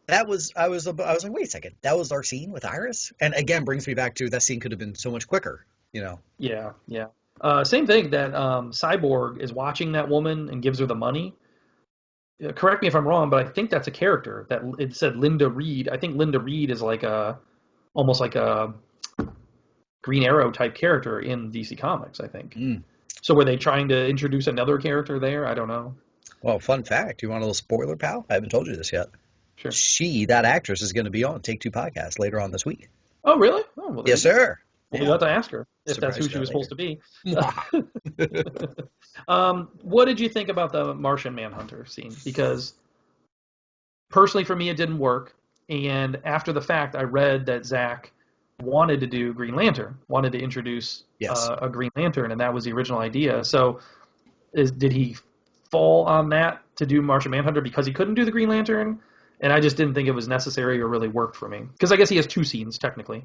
I was like, wait a second, that was our scene with Iris, and again brings me back to that scene could have been so much quicker. Yeah. Same thing that Cyborg is watching that woman and gives her the money. Correct me if I'm wrong, but I think that's a character that it said Linda Reed. I think Linda Reed is almost like a Green Arrow type character in DC Comics, I think. So were they trying to introduce another character there? I don't know. Well, fun fact. You want a little spoiler, pal? I haven't told you this yet. Sure. That actress, is going to be on Take Two podcast later on this week. Oh, really? Oh, well, yes, sir. We'll have to ask her if that's who she was supposed to be. What did you think about the Martian Manhunter scene? Because personally, for me, it didn't work. And after the fact, I read that Zack wanted to do Green Lantern, wanted to introduce a Green Lantern, and that was the original idea. So did he fall on that to do Martian Manhunter because he couldn't do the Green Lantern? And I just didn't think it was necessary or really worked for me. Because I guess he has two scenes, technically.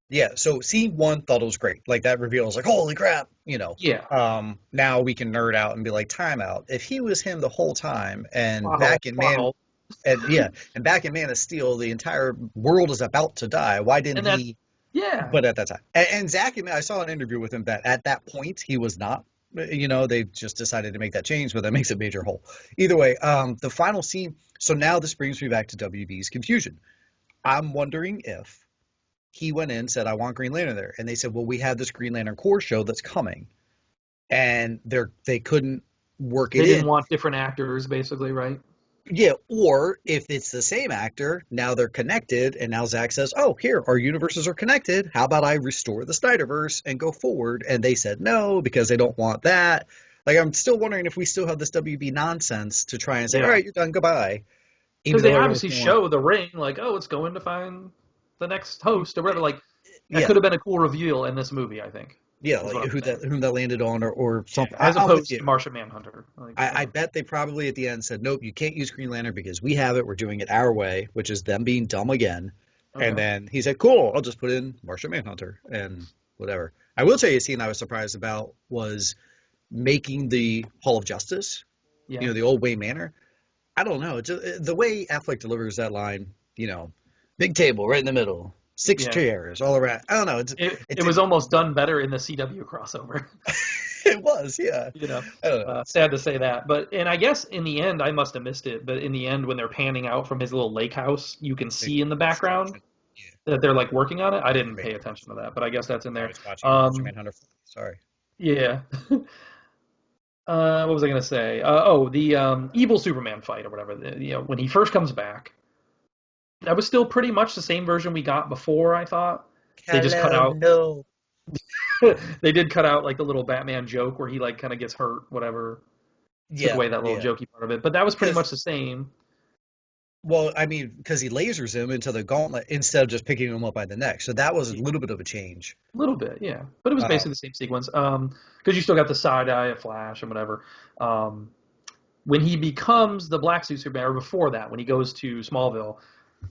Yeah, so scene one, thought it was great. Like, that reveal was like, holy crap, Yeah. Now we can nerd out and be like, time out. If he was him the whole time, and back in Man of Steel, the entire world is about to die, why didn't he? Yeah. But at that time. And Zack, I saw an interview with him that at that point, he was not. They just decided to make that change, but that makes a major hole. Either way, the final scene, so now this brings me back to WB's confusion. I'm wondering if he went in and said, I want Green Lantern there. And they said, well, we have this Green Lantern Corps show that's coming. And they couldn't work it in. They didn't want different actors, basically, right? Yeah, or if it's the same actor, now they're connected, and now Zack says, "Oh, here, our universes are connected. How about I restore the Snyderverse and go forward?" And they said no because they don't want that. Like, I'm still wondering if we still have this WB nonsense to try and say, "All Yeah. right, you're done, goodbye," Because even they though everyone's obviously going, show the ring, like, oh, it's going to find the next host or whatever. Like, that "Yeah, could have been a cool reveal in this movie, I think, yeah, is like what I'm saying. whom that landed on, or Yeah, something." as I'm with opposed you. to Martian Manhunter. Like, I bet they probably at the end said, "Nope, you can't use Green Lantern because we have it. We're doing it our way," which is them being dumb again. And okay. then he said, "Cool, I'll just put in Martian Manhunter and whatever." I will tell you a scene I was surprised about was making the Hall of Justice. Yeah. The old Wayne Manor. I don't know, just the way Affleck delivers that line. Big table right in the middle, six Yeah. chairs all around. I don't know. It It was didn't. almost done better in the CW crossover. It was, yeah. you know, I don't know. sad to say that. And I guess in the end, I must have missed it. But in the end, when they're panning out from his little lake house, you can Big see in the background construction. Yeah, that they're like working on it. I didn't pay attention to fantastic. that, but I guess that's in I there. was watching Martian Manhunter. Sorry. Yeah. What was I gonna say? The evil Superman fight or whatever. When he first comes back, that was still pretty much the same version we got before. I thought they just cut Hello, out. no. They did cut out like the little Batman joke where he like kind of gets hurt, whatever. Took Yeah, away that little yeah. jokey part of it, but that was pretty Because, much the same. well, I mean, because he lasers him into the gauntlet instead of just picking him up by the neck. So that was a little bit of a change. A little bit, yeah, but it was basically Um, the same sequence. Because you still got the side eye of Flash and whatever. Um, when he becomes the Black Suit Superman, or before that, when he goes to Smallville,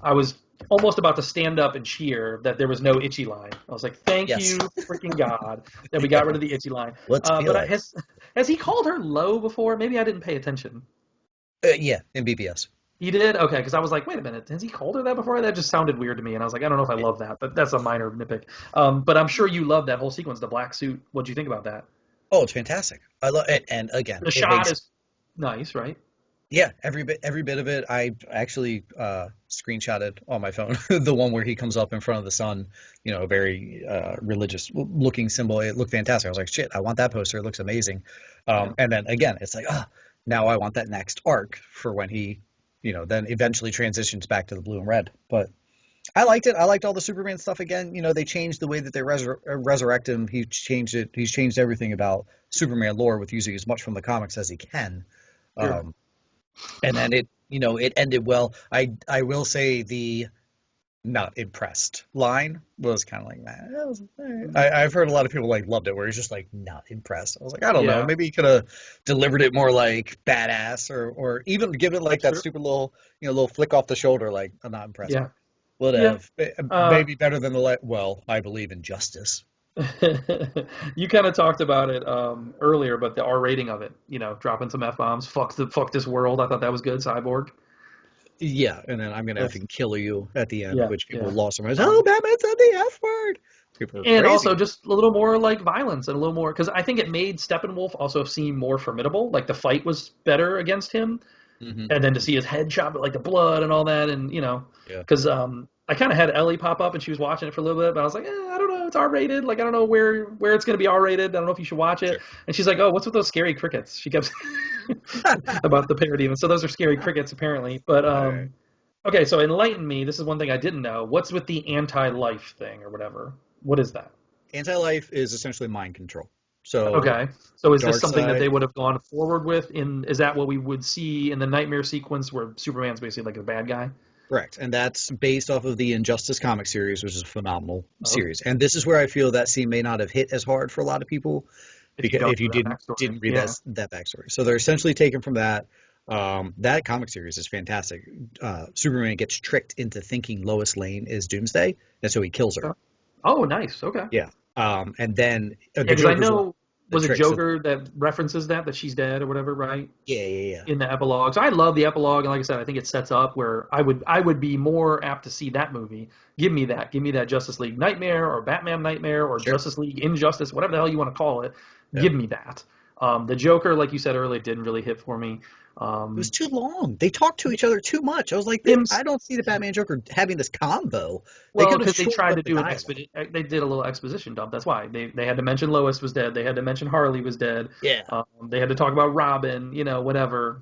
I was almost about to stand up and cheer that there was no itchy line. I was like, "Thank yes. you, freaking God, that we got rid Yeah. of the itchy line." What's it feel But like? has he called her low before? Maybe I didn't pay attention. Yeah, in BBS. He did? Okay, because I was like, wait a minute, has he called her that before? That just sounded weird to me, and I was like, I don't know if I love that, but that's a minor nitpick. But I'm sure you love that whole sequence, the black suit. What'd you think about that? Oh, it's fantastic. I love it, and again, The it shot makes is nice, right? yeah, every bit of it. I actually screenshotted on my phone the one where he comes up in front of the sun. A very religious looking symbol. It looked fantastic. I was like, shit, I want that poster. It looks amazing. Yeah. And then again, it's like, now I want that next arc for when he, then eventually transitions back to the blue and red. But I liked it. I liked all the Superman stuff again. They changed the way that they resurrect him. He changed it. He's changed everything about Superman lore with using as much from the comics as he can. Sure. Um, and then it ended well. I will say the not impressed line was kind of like that. I've heard a lot of people like loved it, where he's just like not impressed. I was like, I don't know, Yeah. maybe he could have delivered it more like badass, or even give it like that Sure. stupid little flick off the shoulder, like I'm not impressed. Yeah. Would Yeah. have Uh, maybe better than well, I believe in justice. you kind of talked about it earlier, but the R rating of it, dropping some F bombs, fuck this world. I thought that was good. Cyborg. Yeah, and then I'm gonna have That's to kill you at the end, yeah, which people yeah. lost their minds. Oh, Um, Batman said the F word. People are and crazy. also just a little more like violence and a little more because I think it made Steppenwolf also seem more formidable. Like the fight was better against him, Hmm. and then to see his head chop, like the blood and all that, and Yeah. because I kind of had Ellie pop up and she was watching it for a little bit, but I was like, I don't know, it's R rated. Like I don't know where it's gonna be R rated. I don't know if you should watch it. Sure. And she's like, oh, what's with those scary crickets? She kept about the parody, and so those are scary crickets apparently. But All right. okay, so enlighten me. This is one thing I didn't know. What's with the anti-life thing or whatever? What is that? Anti-life is essentially mind control. So Okay. So is this dark something that they side, would have gone forward with is that what we would see in the nightmare sequence where Superman's basically like a bad guy? correct, and that's based off of the Injustice comic series, which is a phenomenal Okay. series. And this is where I feel that scene may not have hit as hard for a lot of people If you because don't if you know that didn't backstory. read Yeah. that backstory. So they're essentially taken from that. That comic series is fantastic. Superman gets tricked into thinking Lois Lane is Doomsday, and so he kills her. Oh, nice. Okay. Yeah. And then Yeah, the because I Joker's one know the was it tricks. Joker that references that she's dead or whatever, right? Yeah, yeah, yeah. In the epilogues. I love the epilogue, and like I said, I think it sets up where I would be more apt to see that movie. Give me that. Give me that Justice League Nightmare or Batman Nightmare or Sure. Justice League Injustice, whatever the hell you want to call it. Yeah. Give me that. The Joker, like you said earlier, didn't really hit for me. It was Um, too long. They talked to each other too much. I was like, him, I don't see the Batman Joker having this combo. They well, could have because they shortened tried to up the do an dialogue. expedition. They did a little exposition dump. That's why they had to mention Lois was dead. They had to mention Harley was dead. Yeah, They had to talk about Robin. Whatever.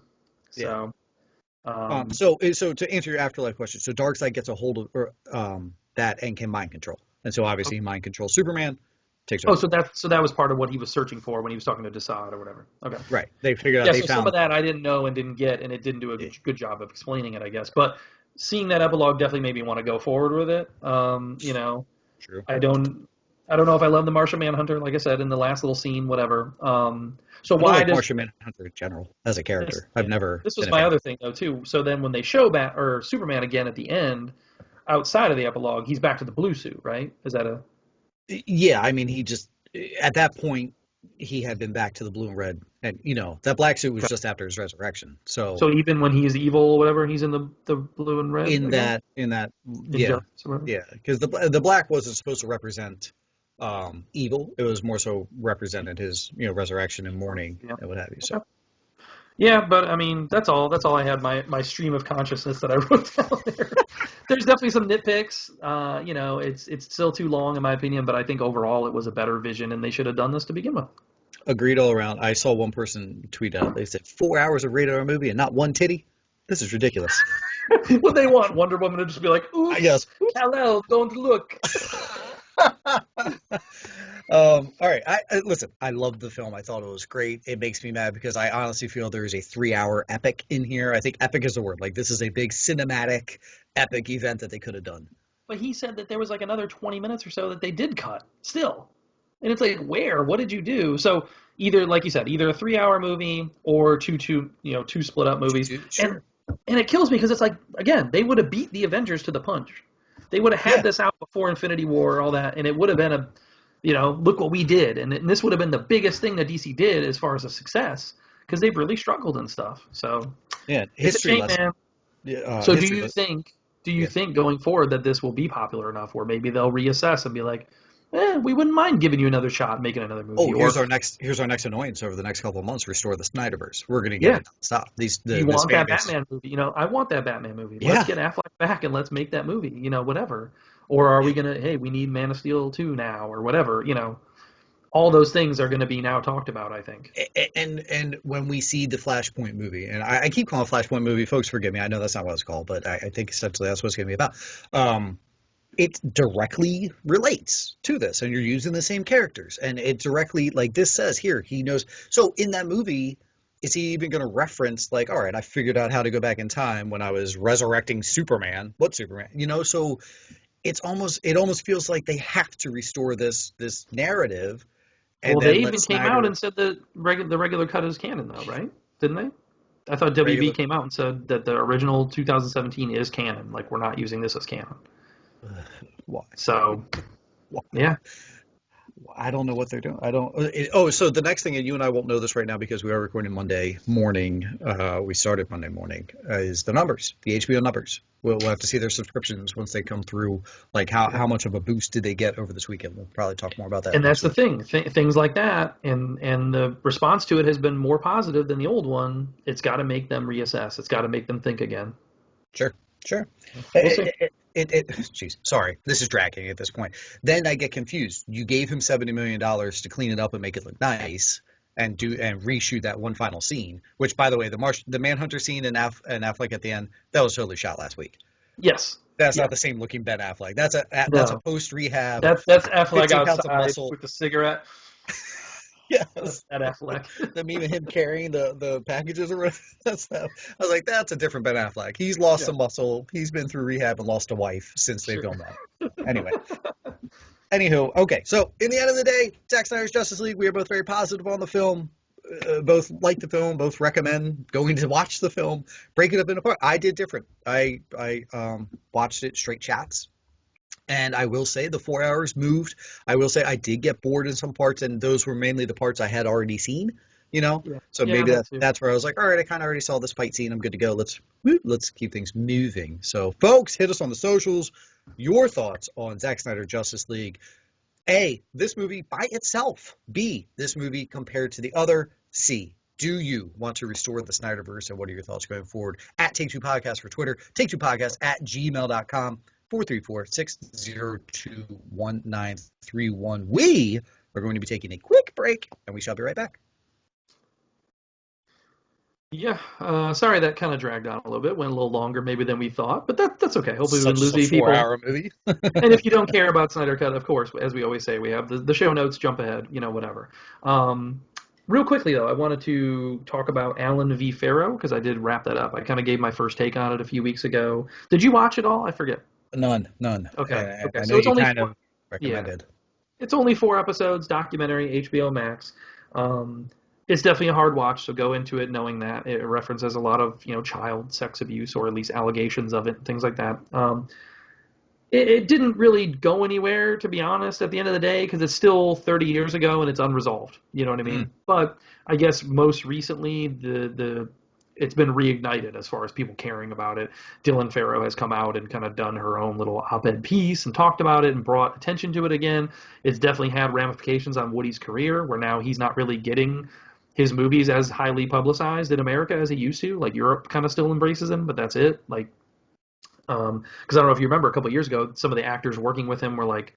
yeah. So. So to answer your afterlife question, so Darkseid gets a hold of that and can mind control, and so obviously he mind controls Superman, takes over. So that was part of what he was searching for when he was talking to Desaad or whatever. Okay. Right. They figured out Yeah, they so some found. of that I didn't know and didn't get, and it didn't do a good job of explaining it, I guess. But seeing that epilogue definitely made me want to go forward with it. True. I don't know if I love the Martian Manhunter, like I said in the last little scene, whatever. So I don't why like does Martian Manhunter in general as a this? character. Yeah, I've never this was been a my fan. other thing though too. So then when they show Superman again at the end, outside of the epilogue, he's back to the blue suit, right? Is that a Yeah, I mean, he just at that point he had been back to the blue and red, and that black suit was just after his resurrection. So so even when he's evil or whatever, he's in the blue and red in again? that yeah, Injustice or whatever? yeah, because the black wasn't supposed to represent evil. It was more so represented his resurrection and mourning Yeah. and what have you. So Okay. Yeah, but I mean, that's all. That's all I had. My stream of consciousness that I wrote down there. There's definitely some nitpicks. It's still too long in my opinion, but I think overall it was a better vision, and they should have done this to begin with. agreed all around. I saw one person tweet out. They said 4 hours of rated R movie and not one titty. This is ridiculous. What they want Wonder Woman to just be like, I guess. "Oops, Kal-El, don't look." All right. Listen. I loved the film. I thought it was great. It makes me mad because I honestly feel there is a 3-hour epic in here. I think epic is the word. Like this is a big cinematic epic event that they could have done. But he said that there was like another 20 minutes or so that they did cut still. And it's like, where? What did you do? So either, like you said, either a 3-hour movie or two split up movies. Sure. And it kills me because it's like, again, they would have beat the Avengers to the punch. They would have had this out before Infinity War, all that, and it would have been look what we did. And this would have been the biggest thing that DC did as far as a success because they've really struggled and stuff. So Yeah. it's a shame, man. Yeah, So do you think going forward that this will be popular enough where maybe they'll reassess and be like, we wouldn't mind giving you another shot, making another movie. Oh, here's our next annoyance over the next couple of months. Restore the Snyderverse. We're going to get it nonstop. You want that Batman movie? I want that Batman movie. Yeah. Let's get Affleck back and let's make that movie. Whatever. Or are we gonna? Hey, we need Man of Steel 2 now, or whatever. All those things are going to be now talked about, I think. And when we see the Flashpoint movie, and I keep calling it Flashpoint movie, folks forgive me, I know that's not what it's called, but I think essentially that's what it's going to be about. It directly relates to this, and you're using the same characters, and it directly, like this says here, he knows. So in that movie, is he even going to reference like, all right, I figured out how to go back in time when I was resurrecting Superman? What Superman? So it almost feels like they have to restore this narrative. And they even came out and said that the regular cut is canon, though, right? Didn't they? I thought WB came out and said that the original 2017 is canon. Like, we're not using this as canon. Why? So, yeah. I don't know what they're doing. I don't. So the next thing, and you and I won't know this right now because we are recording Monday morning. We started Monday morning. Is the numbers, the HBO numbers? We'll have to see their subscriptions once they come through. Like how much of a boost did they get over this weekend? We'll probably talk more about that. And that's the thing. Things like that, and the response to it has been more positive than the old one. It's got to make them reassess. It's got to make them think again. Sure. We'll see. Jeez, sorry, this is dragging at this point. Then I get confused. You gave him $70 million to clean it up and make it look nice, and reshoot that one final scene. Which, by the way, the Manhunter scene and Affleck at the end, that was totally shot last week. Yes, that's not the same looking Ben Affleck. That's a post rehab. That's Affleck outside with the cigarette. Yes, that Affleck. The meme of him carrying the packages or whatever. That's that. I was like, that's a different Ben Affleck. He's lost some muscle. He's been through rehab and lost a wife since they filmed that. Anyway. Anywho, okay. So in the end of the day, Zack Snyders Justice League, we are both very positive on the film. Both like the film, both recommend going to watch the film, break it up into parts. I did different. I watched it straight chats. And I will say the 4 hours moved. I will say I did get bored in some parts, and those were mainly the parts I had already seen, So maybe that's where I was like, all right, I kind of already saw this fight scene. I'm good to go. Let's keep things moving. So, folks, hit us on the socials. Your thoughts on Zack Snyder Justice League. A, this movie by itself. B, this movie compared to the other. C, do you want to restore the Snyderverse, and what are your thoughts going forward? At Take-Two Podcast for Twitter, Take-Two-Podcast at gmail.com. 434-602-1931. We are going to be taking a quick break, and we shall be right back. Yeah, sorry that kind of dragged on a little bit, went a little longer maybe than we thought, but that's okay. Hopefully we didn't Such lose a any people. 4-hour movie. And if you don't care about Snyder Cut, of course, as we always say, we have the show notes, jump ahead, whatever. Um, Real quickly, though, I wanted to talk about Allen V Farrow because I did wrap that up. I kind of gave my first take on it a few weeks ago. Did you watch it all? I forget. None, none. Okay, And okay. I know So it's you only kind four. of Yeah, recommended. it's only 4 episodes, documentary, HBO Max. Um, it's definitely a hard watch, so go into it knowing that it references a lot of child sex abuse or at least allegations of it, and things like that. It didn't really go anywhere, to be honest, at the end of the day, because it's still 30 years ago and it's unresolved. You know what I Mm, mean? But I guess most recently, the it's been reignited as far as people caring about it. Dylan Farrow has come out and kind of done her own little op-ed piece and talked about it and brought attention to it again. It's definitely had ramifications on Woody's career, where now he's not really getting his movies as highly publicized in America as he used to. Like Europe kind of still embraces him, but that's it. Like because I don't know if you remember a couple of years ago, some of the actors working with him were like,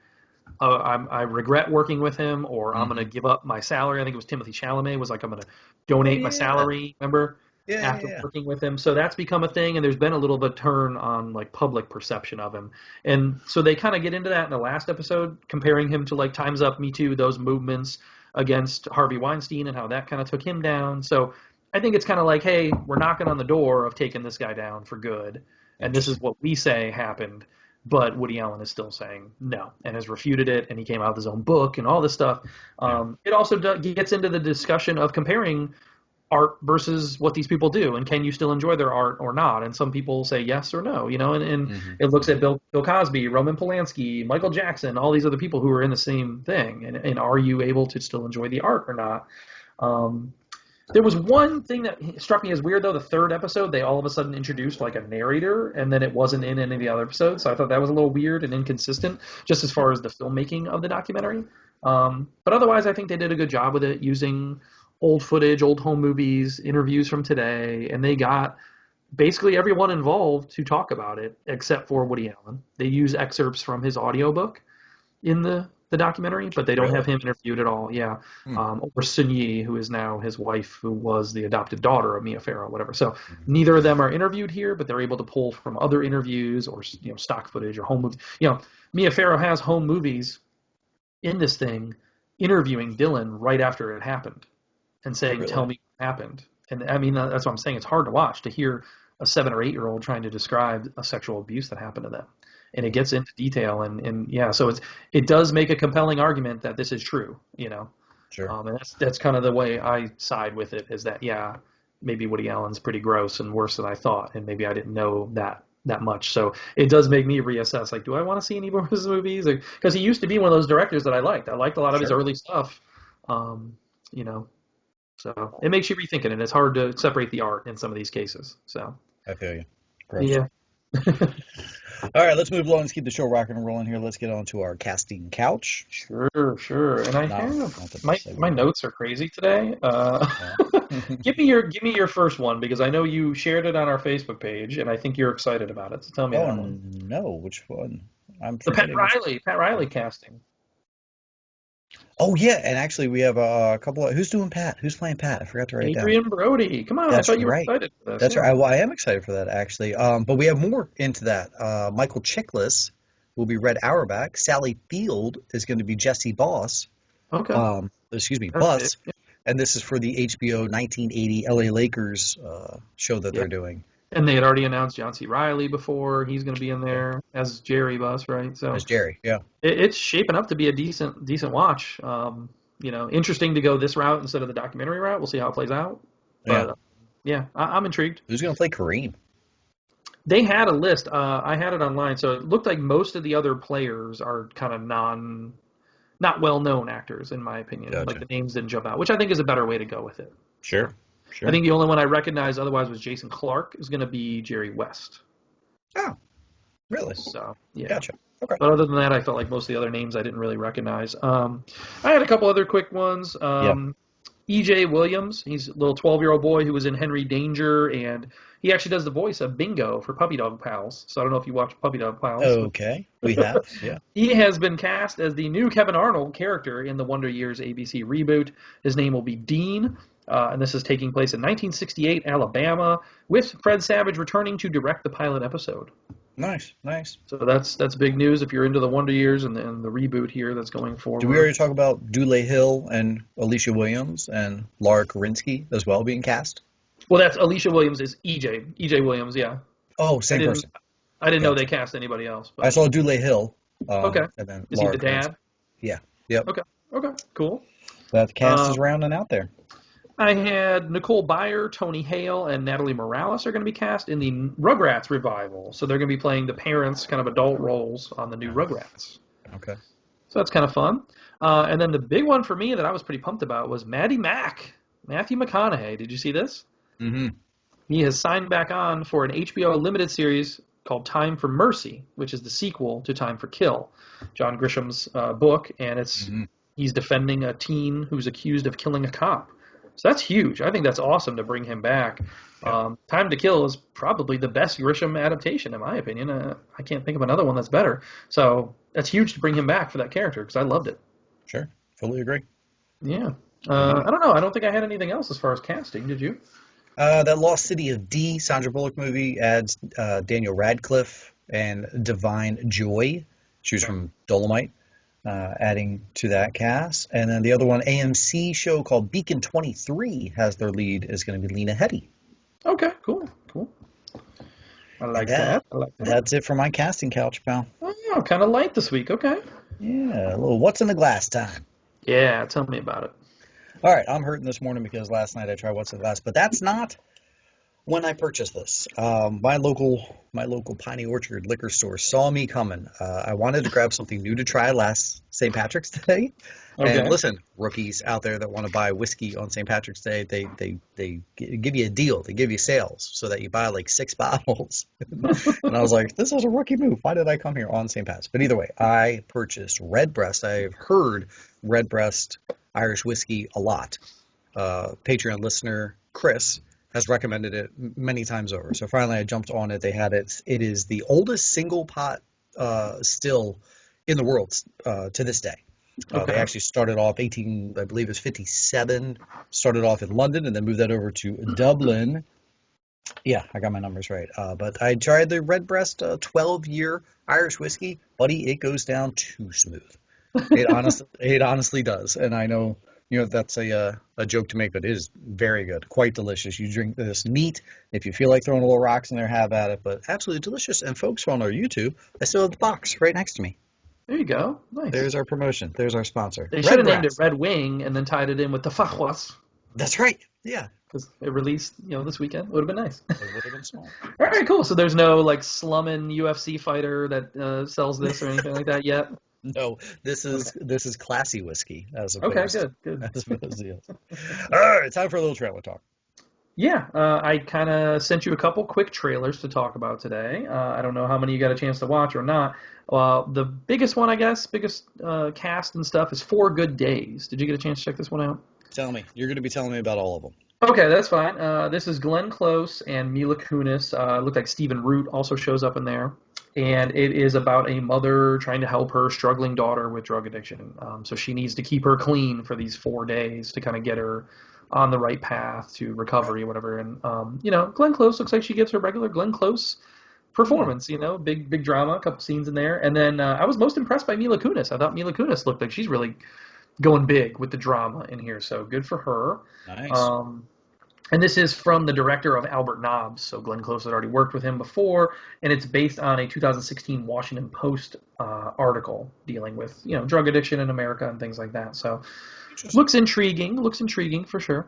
I regret working with him, or I'm going to hmm give up my salary. I think it was Timothy Chalamet was like, I'm going to Oh donate my yeah, salary. Remember, yeah, yeah, after yeah. working with him, so that's become a thing, and there's been a little bit of turn on like public perception of him, and so they kind of get into that in the last episode, comparing him to like Time's Up, Me Too, those movements against Harvey Weinstein and how that kind of took him down. So I think it's kind of like, hey, we're knocking on the door of taking this guy down for good, and this is Interesting. what we say happened. But Woody Allen is still saying no and has refuted it, and he came out with his own book and all this stuff. Yeah, It also gets into the discussion of comparing art versus what these people do, and can you still enjoy their art or not? And some people say yes or no, and hmm it looks hmm at Bill Cosby, Roman Polanski, Michael Jackson, all these other people who are in the same thing, and are you able to still enjoy the art or not? Um, there was one thing that struck me as weird, though. The third episode, they all of a sudden introduced like a narrator, and then it wasn't in any of the other episodes. So I thought that was a little weird and inconsistent, just as far as the filmmaking of the documentary. But otherwise, I think they did a good job with it, using old footage, old home movies, interviews from today, and they got basically everyone involved to talk about it except for Woody Allen. They use excerpts from his audiobook in the documentary, but they don't have Really? him interviewed at all. Yeah, Hmm. or Sun Yi, who is now his wife, who was the adopted daughter of Mia Farrow, whatever. So Mhm. neither of them are interviewed here, but they're able to pull from other interviews or stock footage or home movies. Mia Farrow has home movies in this thing, interviewing Dylan right after it happened and Oh, saying, really? "Tell me what happened." And I mean, that's what I'm saying. It's hard to watch, to hear a 7 or 8 year old trying to describe a sexual abuse that happened to them, and it gets into detail. And yeah, so it does make a compelling argument that this is true. Sure. And that's kind of the way I side with it, is that yeah, maybe Woody Allen's pretty gross and worse than I thought, and maybe I didn't know that much. So it does make me reassess, like, do I want to see any more of his movies? Because he used to be one of those directors that I liked. I liked a lot of his Sure. early stuff. Um, you know, so it makes you rethink it, and it's hard to separate the art in some of these cases. So I feel you. Gross. yeah, All right, let's move along. Let's keep the show rocking and rolling here. Let's get on to our casting couch. sure. And I Not, have not the my best my segue, but notes are crazy today. yeah. Give me your first one, because I know you shared it on our Facebook page, and I think you're excited about it. So tell me Oh that one. no, which one? I'm The forgetting which. Pat Riley casting. Oh yeah, and actually we have a couple of who's doing Pat? Who's playing Pat? I forgot to write it down. Adrian Brody. Come on, I That's thought you were right. excited for this. That's Yeah. right. Well, I am excited for that actually. But we have more into that. Michael Chiklis will be Red Auerbach. Sally Field is going to be Jesse Boss. Okay. Excuse me, That's big. Bus. And this is for the HBO 1980 LA Lakers show that Yeah. they're doing. And they had already announced John C. Riley before. He's going to be in Yeah. there as Jerry Buss, right? So As Jerry. Yeah. it's shaping up to be a decent watch. Interesting to go this route instead of the documentary route. We'll see how it plays out. Yeah. But yeah, I'm intrigued. Who's going to play Kareem? They had a list. I had it online, so it looked like most of the other players are kind of not well known actors, in my opinion. Like Gotcha. the names didn't jump out, which I think is a better way to go with it. Sure. So I Sure. think the only one I recognized otherwise was Jason Clarke is going to be Jerry West. Oh, really? So yeah. Gotcha. Okay. But other than that, I felt like most of the other names I didn't really recognize. I had a couple other quick ones. Yeah. E.J. Williams, he's a little 12-year-old boy who was in Henry Danger, and he actually does the voice of Bingo for Puppy Dog Pals. So I don't know if you watch Puppy Dog Pals. Okay. We have. Yeah. He has been cast as the new Kevin Arnold character in the Wonder Years ABC reboot. His name will be Dean. And this is taking place in 1968 Alabama, with Fred Savage returning to direct the pilot episode. Nice, nice. So that's big news if you're into the Wonder Years and the reboot here that's going forward. Did we already talk about Dule Hill and Alicia Williams and Laura Karinsky as well being cast? Well, that's Alicia Williams is EJ Williams, yeah. Oh, same person. I didn't know they cast anybody else. But. I saw Dule Hill. Okay. And then is Laura he the dad? Yeah. Yep. Okay, cool. That cast is rounding out there. I had Nicole Byer, Tony Hale, and Natalie Morales are going to be cast in the Rugrats revival. So they're going to be playing the parents, kind of adult roles on the new Rugrats. Okay. So that's kind of fun. And then the big one for me that I was pretty pumped about was Matthew McConaughey. Did you see this? Mm-hmm. He has signed back on for an HBO limited series called Time for Mercy, which is the sequel to Time for Kill, John Grisham's book, and he's defending a teen who's accused of killing a cop. So that's huge. I think that's awesome to bring him back. Time to Kill is probably the best Grisham adaptation, in my opinion. I can't think of another one that's better. So that's huge to bring him back for that character because I loved it. Sure. Fully agree. Yeah. I don't know. I don't think I had anything else as far as casting. Did you? That Lost City of D, Sandra Bullock movie, adds Daniel Radcliffe and Divine Joy. She was from Dolomite. Adding to that cast. And then the other one, AMC show called Beacon 23, has their lead is going to be Lena Headey. Okay, cool. I like that. That's it for my casting couch, pal. Oh, kind of light this week. Okay. Yeah, a little what's in the glass time. Yeah, tell me about it. All right, I'm hurting this morning because last night I tried what's in the glass, but that's not when I purchased this. My local Piney Orchard liquor store saw me coming. I wanted to grab something new to try last St. Patrick's Day. Okay. And listen, rookies out there that want to buy whiskey on St. Patrick's Day, they give you a deal. They give you sales so that you buy like 6 bottles. And I was like, this is a rookie move. Why did I come here on St. Pat's? But either way, I purchased Redbreast. I've heard Redbreast Irish whiskey a lot. Patreon listener Chris has recommended it many times over. So finally I jumped on it. They had it. It is the oldest single pot still in the world to this day. They actually started off I believe it was 57, started off in London and then moved that over to Dublin. Yeah, I got my numbers right. But I tried the Redbreast 12-year Irish whiskey. Buddy, it goes down too smooth. It honestly does. And I know, that's a joke to make, but it is very good, quite delicious. You drink this neat. If you feel like throwing a little rocks in there, have at it, but absolutely delicious. And folks on our YouTube, I still have the box right next to me. There you go. Nice. There's our promotion. There's our sponsor. They should have named it Red Wing and then tied it in with the Fajuas. That's right. Yeah. Because it released, this weekend. Would have been nice. It would have been small. All right, cool. So there's no slumming UFC fighter that sells this or anything like that yet? No, this is classy whiskey as opposed. Okay, good. As opposed to, yes. All right, time for a little trailer talk. Yeah, I kind of sent you a couple quick trailers to talk about today. I don't know how many you got a chance to watch or not. The biggest one, I guess, cast and stuff is 4 Good Days. Did you get a chance to check this one out? Tell me. You're going to be telling me about all of them. Okay, that's fine. This is Glenn Close and Mila Kunis. Looked like Stephen Root also shows up in there. And it is about a mother trying to help her struggling daughter with drug addiction. So she needs to keep her clean for these 4 days to kind of get her on the right path to recovery or whatever. And, Glenn Close looks like she gives her regular Glenn Close performance, big drama, a couple scenes in there. And then I was most impressed by Mila Kunis. I thought Mila Kunis looked like she's really going big with the drama in here. So good for her. Nice. And this is from the director of Albert Nobbs. So Glenn Close had already worked with him before. And it's based on a 2016 Washington Post article dealing with, drug addiction in America and things like that. So looks intriguing for sure.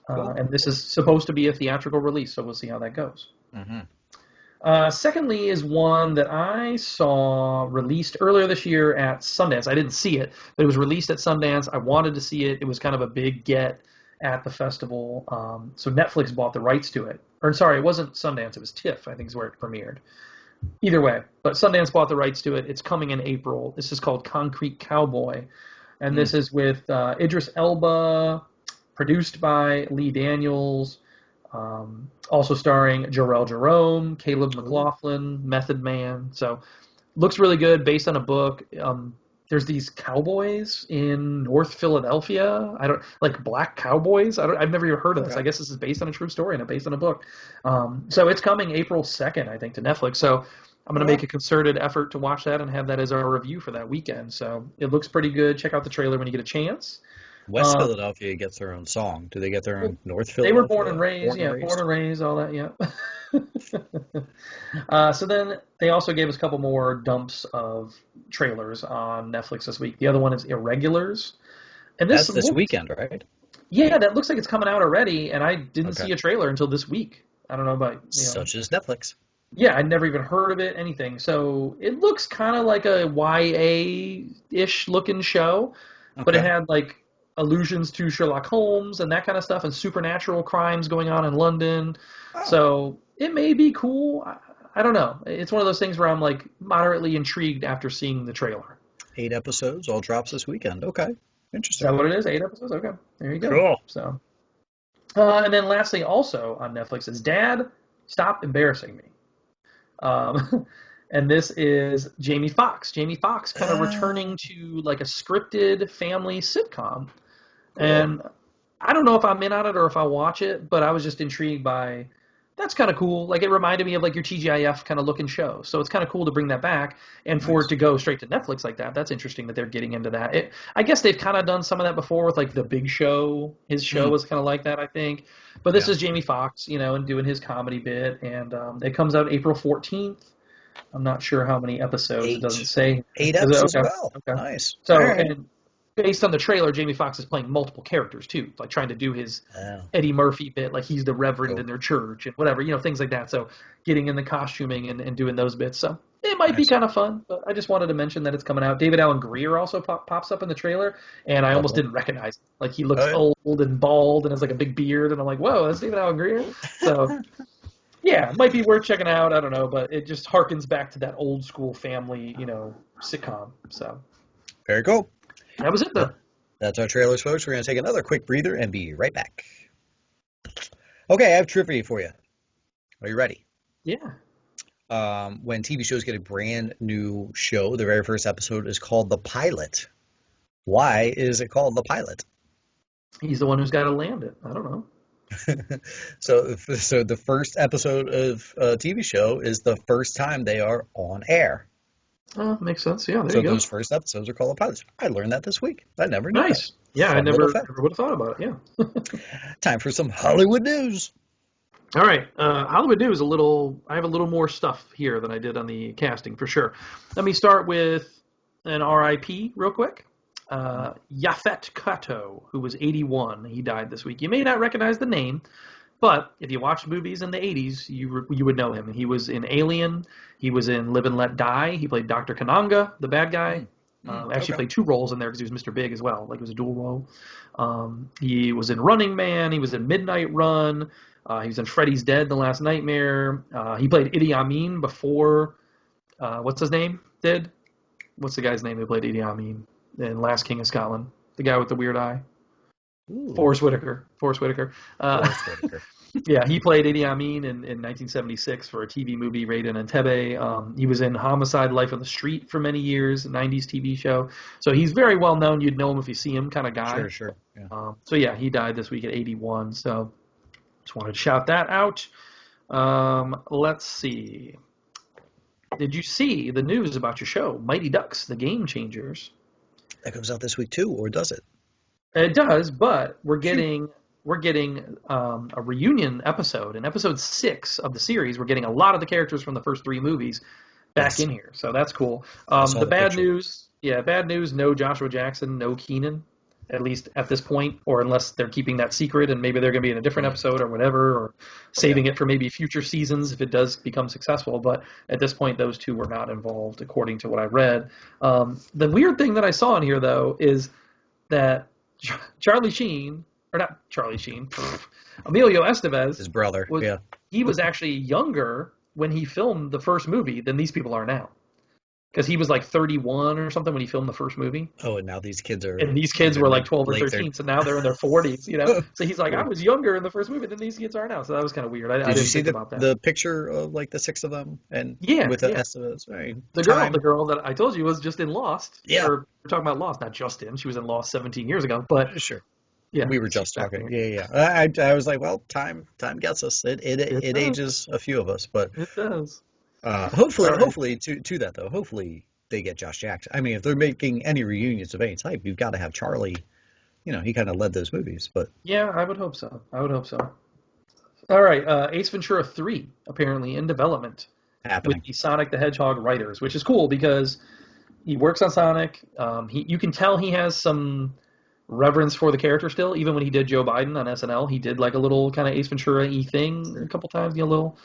Cool. And this is supposed to be a theatrical release, so we'll see how that goes. Mm-hmm. Secondly is one that I saw released earlier this year at Sundance. I didn't see it, but it was released at Sundance. I wanted to see it. It was kind of a big get at the festival. So Netflix bought the rights to it. Or sorry, it wasn't Sundance. It was TIFF, I think is where it premiered. Either way, but Sundance bought the rights to it. It's coming in April. This is called Concrete Cowboy. And this is with Idris Elba, produced by Lee Daniels, also starring Jarrell Jerome, Caleb McLaughlin, Method Man. So looks really good, based on a book. there's these cowboys in North Philadelphia. I don't like black cowboys. I've never even heard of this. Okay. I guess this is based on a true story and it's based on a book. So it's coming April 2nd, I think, to Netflix. So I'm going to All make a concerted effort to watch that and have that as our review for that weekend. So it looks pretty good. Check out the trailer when you get a chance. West Philadelphia gets their own song. Do they get their own North They were Philadelphia? born and raised, born and raised, all that, yeah. So then they also gave us a couple more dumps of trailers on Netflix this week. The other one is Irregulars. And That's this weekend, right? Yeah, that looks like it's coming out already, and I didn't see a trailer until this week. I don't know about, Such as Netflix. Yeah, I'd never even heard of it, anything. So it looks kind of like a YA-ish looking show, but it had like allusions to Sherlock Holmes and that kind of stuff and supernatural crimes going on in London. Oh. So it may be cool. I don't know. It's one of those things where I'm like moderately intrigued after seeing the trailer. 8 episodes, all drops this weekend. Okay. Interesting. Is that what it is? 8 episodes? Okay. There you go. Cool. So, and then lastly, also on Netflix is Dad, Stop Embarrassing Me. And this is Jamie Foxx. Jamie Foxx kind of returning to like a scripted family sitcom. And I don't know if I'm in on it or if I watch it, but I was just intrigued by that's kind of cool. Like it reminded me of like your TGIF kind of looking show. So it's kind of cool to bring that back and for it to go straight to Netflix like that. That's interesting that they're getting into that. I guess they've kind of done some of that before with like The Big Show. His show was kind of like that, I think. But this is Jamie Foxx, and doing his comedy bit. And it comes out April 14th. I'm not sure how many episodes. 8. It doesn't say. 8 episodes as well. Okay. Nice. So, and based on the trailer, Jamie Foxx is playing multiple characters too, like trying to do his Eddie Murphy bit, like he's the reverend in their church and whatever, things like that. So getting in the costuming and doing those bits. So it might be kind of fun, but I just wanted to mention that it's coming out. David Allen Greer also pops up in the trailer, and I almost didn't recognize him. Like he looks old and bald and has like a big beard, and I'm like, whoa, that's David Allen Greer? So yeah, it might be worth checking out. I don't know, but it just harkens back to that old school family, sitcom. So very cool. That was it, though. That's our trailers, folks. We're going to take another quick breather and be right back. Okay, I have trivia for you. Are you ready? Yeah. When TV shows get a brand new show, the very first episode is called The Pilot. Why is it called The Pilot? He's the one who's got to land it. I don't know. So the first episode of a TV show is the first time they are on air. Oh, makes sense. Yeah, there you go. So those first episodes are called pilots. I learned that this week. I never knew Nice. that. Yeah, I never would have thought about it. Yeah. Time for some Hollywood news. All right. Hollywood news, I have a little more stuff here than I did on the casting, for sure. Let me start with an RIP real quick. Yaphet Kotto, who was 81. He died this week. You may not recognize the name, but if you watched movies in the 80s, you would know him. He was in Alien. He was in Live and Let Die. He played Dr. Kananga, the bad guy. Actually played 2 roles in there because he was Mr. Big as well. Like it was a dual role. He was in Running Man. He was in Midnight Run. He was in Freddy's Dead, The Last Nightmare. He played Idi Amin before, what's his name did? What's the guy's name who played Idi Amin in Last King of Scotland? The guy with the weird eye. Ooh. Forrest Whitaker. Yeah, he played Idi Amin in 1976 for a TV movie, Raid in Entebbe. He was in Homicide: Life on the Street for many years, a 90s TV show. So he's very well known. You'd know him if you see him kind of guy. Sure. Yeah. So yeah, he died this week at 81. So just wanted to shout that out. Let's see. Did you see the news about your show, Mighty Ducks, The Game Changers? That comes out this week too, or does it? It does, but we're getting a reunion episode. In episode 6 of the series, we're getting a lot of the characters from the first 3 movies back in here. So that's cool. The bad news, no Joshua Jackson, no Keenan, at least at this point, or unless they're keeping that secret and maybe they're going to be in a different episode or whatever, or saving it for maybe future seasons if it does become successful. But at this point, those 2 were not involved, according to what I read. The weird thing that I saw in here, though, is that Charlie Sheen, or not Charlie Sheen, Emilio Estevez, his brother, he was actually younger when he filmed the first movie than these people are now. because he was like 31 or something when he filmed the first movie. Oh, and now these kids are. And these kids they're were like 12 or late 13, so now they're in their 40s, you know? So he's like, I Cool. was younger in the first movie than these kids are now. So that was kind of weird. I Did you didn't see think about that. the picture of like the six of them and Yeah, with the yeah. estimates? Right. The Time. girl that I told you was just in Lost. Yeah. Or we're talking about Lost, not just in. She was in Lost 17 years ago. But Sure. yeah, We were just talking. Yeah. I was like, well, time gets us. It does. ages a few of us, but It does. hopefully All right. hopefully to that though. Hopefully they get Josh Jackson. I mean, if they're making any reunions of any type, you've got to have Charlie. You know, he kind of led those movies, but Yeah, I would hope so. All right, Ace Ventura 3 apparently in development happening. with the Sonic the Hedgehog writers, which is cool because he works on Sonic. You can tell he has some reverence for the character still. Even when he did Joe Biden on SNL, he did like a little kind of Ace Ventura-y thing a couple times, a little.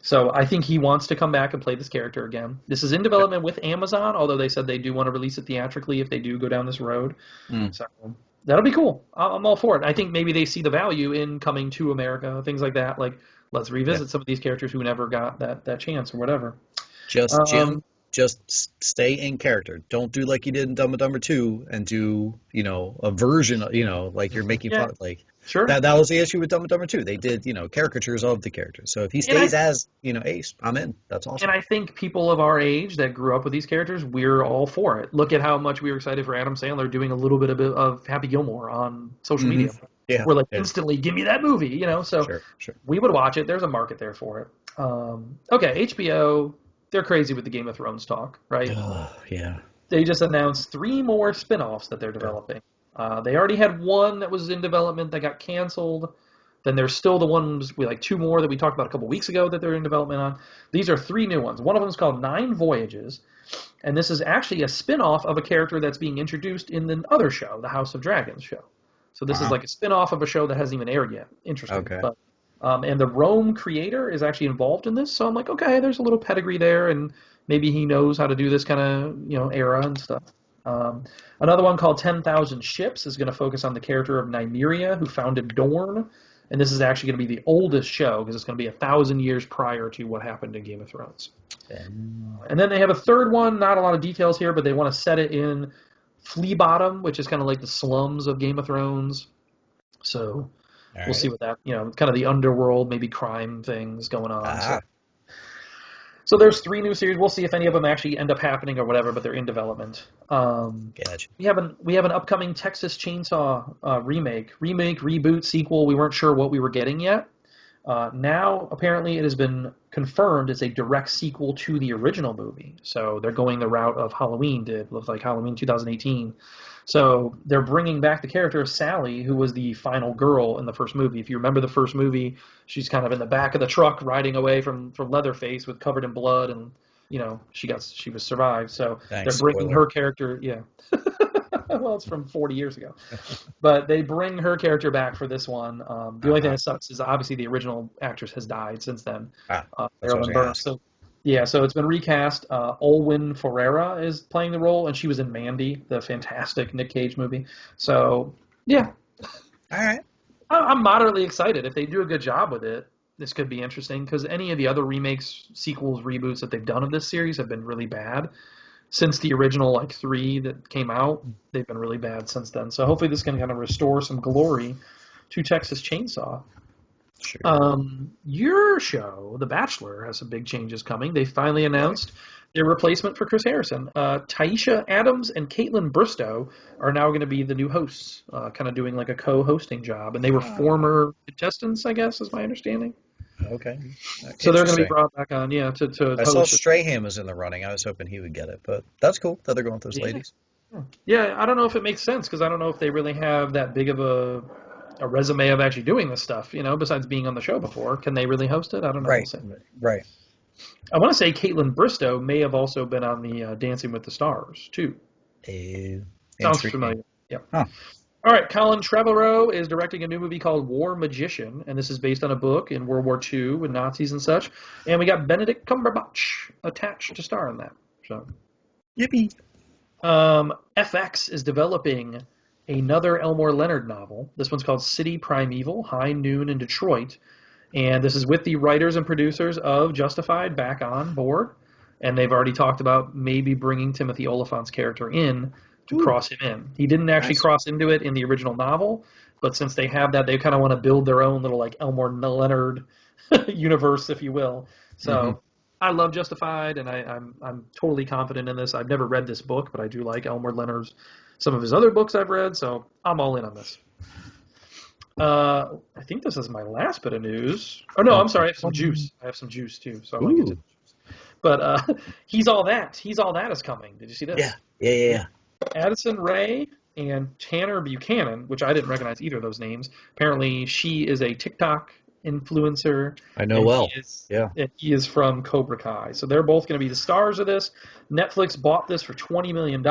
So I think he wants to come back and play this character again. This is in development with Amazon, although they said they do want to release it theatrically if they do go down this road. So that'll be cool. I'm all for it. I think maybe they see the value in coming to America, things like that. Like, let's revisit some of these characters who never got that chance or whatever. Jim, just stay in character. Don't do like you did in Dumb and Dumber 2 and do, a version, like you're making fun of, like, Sure. that was the issue with Dumb and Dumber 2. They did, caricatures of the characters. So if he stays as, Ace, I'm in. That's awesome. And I think people of our age that grew up with these characters, we're all for it. Look at how much we were excited for Adam Sandler doing a little bit of Happy Gilmore on social media. Yeah. We're like, instantly, give me that movie, So Sure. we would watch it. There's a market there for it. Okay, HBO, they're crazy with the Game of Thrones talk, right? Yeah. They just announced 3 more spin-offs that they're developing. They already had one that was in development that got canceled. Then there's still the ones with like 2 more that we talked about a couple weeks ago that they're in development on. These are 3 new ones. One of them is called 9 Voyages, and this is actually a spin-off of a character that's being introduced in the other show, the House of Dragons show. So this is like a spin-off of a show that hasn't even aired yet. Interesting. Okay. But, and the Rome creator is actually involved in this, so I'm like, okay, there's a little pedigree there, and maybe he knows how to do this kind of era and stuff. Another one called 10,000 Ships is going to focus on the character of Nymeria, who founded Dorne, and this is actually going to be the oldest show because it's going to be 1,000 years prior to what happened in Game of Thrones. And then they have a third one, not a lot of details here, but they want to set it in Flea Bottom, which is kind of like the slums of Game of Thrones. So we'll see what that, kind of the underworld, maybe crime things going on. So there's 3 new series. We'll see if any of them actually end up happening or whatever, but they're in development. Gotcha. We have an upcoming Texas Chainsaw remake, reboot, sequel. We weren't sure what we were getting yet. Now, apparently, it has been confirmed it's a direct sequel to the original movie. So they're going the route of Halloween did, with like Halloween 2018. So they're bringing back the character of Sally, who was the final girl in the first movie. If you remember the first movie, she's kind of in the back of the truck riding away from Leatherface with covered in blood, and she was survived. So they're bringing her character. Yeah. Well, it's from 40 years ago, but they bring her character back for this one. The only thing that sucks is obviously the original actress has died since then. Marilyn Burns. So it's been recast. Olwen Ferreira is playing the role, and she was in Mandy, the fantastic Nick Cage movie. So yeah, all right. I'm moderately excited. If they do a good job with it, this could be interesting because any of the other remakes, sequels, reboots that they've done of this series have been really bad. Since the original 3 that came out, they've been really bad since then. So hopefully this can kind of restore some glory to Texas Chainsaw. Sure. Your show, The Bachelor, has some big changes coming. They finally announced their replacement for Chris Harrison. Taisha Adams and Caitlin Bristow are now going to be the new hosts, kind of doing like a co-hosting job. And they were former contestants, I guess, is my understanding. Okay. So they're going to be brought back on, to I saw Strahan was in the running. I was hoping he would get it, but that's cool that they're going with those ladies. Yeah, I don't know if it makes sense because I don't know if they really have that big of a resume of actually doing this stuff, besides being on the show before. Can they really host it? I don't know. Right. I want to say Caitlin Bristow may have also been on the Dancing with the Stars, too. Sounds familiar. Yeah. Huh. All right, Colin Trevorrow is directing a new movie called War Magician, and this is based on a book in World War II with Nazis and such. And we got Benedict Cumberbatch attached to star in that. So, yippee! FX is developing another Elmore Leonard novel. This one's called City Primeval: High Noon in Detroit, and this is with the writers and producers of Justified back on board. and they've already talked about maybe bringing Timothy Olyphant's character in to cross him in. He didn't actually cross into it in the original novel, but since they have that, they kind of want to build their own little like Elmore Leonard universe, if you will. So I love Justified, and I'm totally confident in this. I've never read this book, but I do like Elmore Leonard's some of his other books I've read, so I'm all in on this. I think this is my last bit of news. Oh no, I'm sorry, I have some juice. I have some juice too, so I want to get to the juice. But He's All That. He's All That is coming. Did you see this? Yeah. Addison Rae and Tanner Buchanan, which I didn't recognize either of those names. Apparently, she is a TikTok influencer. I know well. He is from Cobra Kai. So they're both going to be the stars of this. Netflix bought this for $20 million.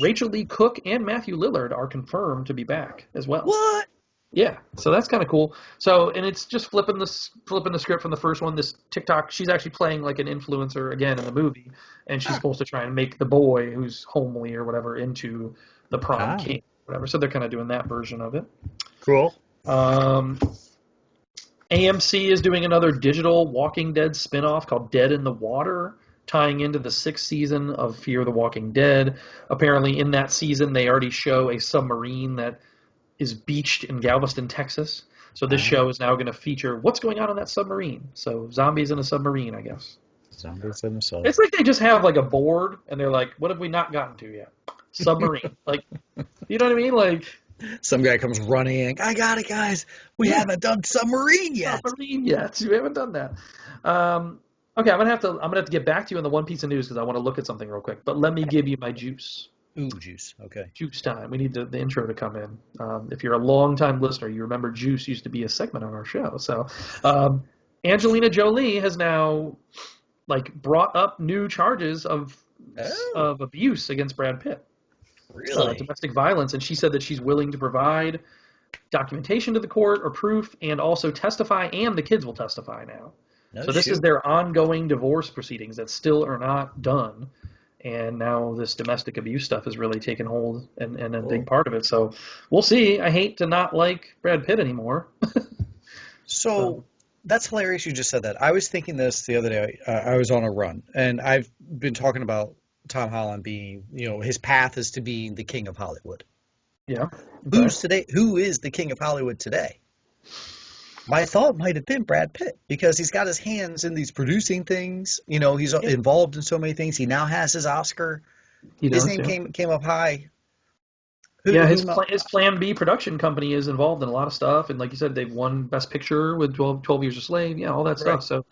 Rachel Lee Cook and Matthew Lillard are confirmed to be back as well. What? Yeah, so that's kind of cool. So, and it's just flipping the script from the first one. This TikTok, she's actually playing like an influencer again in the movie, and she's supposed to try and make the boy who's homely or whatever into the prom king, whatever. So they're kind of doing that version of it. Cool. AMC is doing another digital Walking Dead spinoff called Dead in the Water, tying into the 6th season of Fear the Walking Dead. Apparently, in that season, they already show a submarine that is beached in Galveston, Texas. So this show is now going to feature what's going on that submarine. So zombies in a submarine, I guess. Zombies in a submarine. It's like they just have like a board, and they're like, what have we not gotten to yet? Submarine. Like, you know what I mean? Like, some guy comes running in. I got it, guys. We haven't done submarine yet. We haven't done that. Okay, I'm gonna have to get back to you on the one piece of news because I want to look at something real quick. But let me give you my juice. Ooh, juice. Okay. Juice time. We need the intro to come in. If you're a long-time listener, you remember Juice used to be a segment on our show. So, Angelina Jolie has now brought up new charges of abuse against Brad Pitt. Really? Domestic violence, and she said that she's willing to provide documentation to the court or proof, and also testify, and the kids will testify now. So this is their ongoing divorce proceedings that still are not done. And now this domestic abuse stuff has really taken hold and a big part of it. So we'll see. I hate to not like Brad Pitt anymore. So that's hilarious you just said that. I was thinking this the other day. I was on a run, and I've been talking about Tom Holland being, his path is to being the king of Hollywood. Yeah. Okay. Who is the king of Hollywood today? My thought might have been Brad Pitt, because he's got his hands in these producing things. He's involved in so many things. He now has his Oscar. His name came up high. His Plan B production company is involved in a lot of stuff. And like you said, they've won Best Picture with 12 Years a Slave. Yeah, all that stuff. So,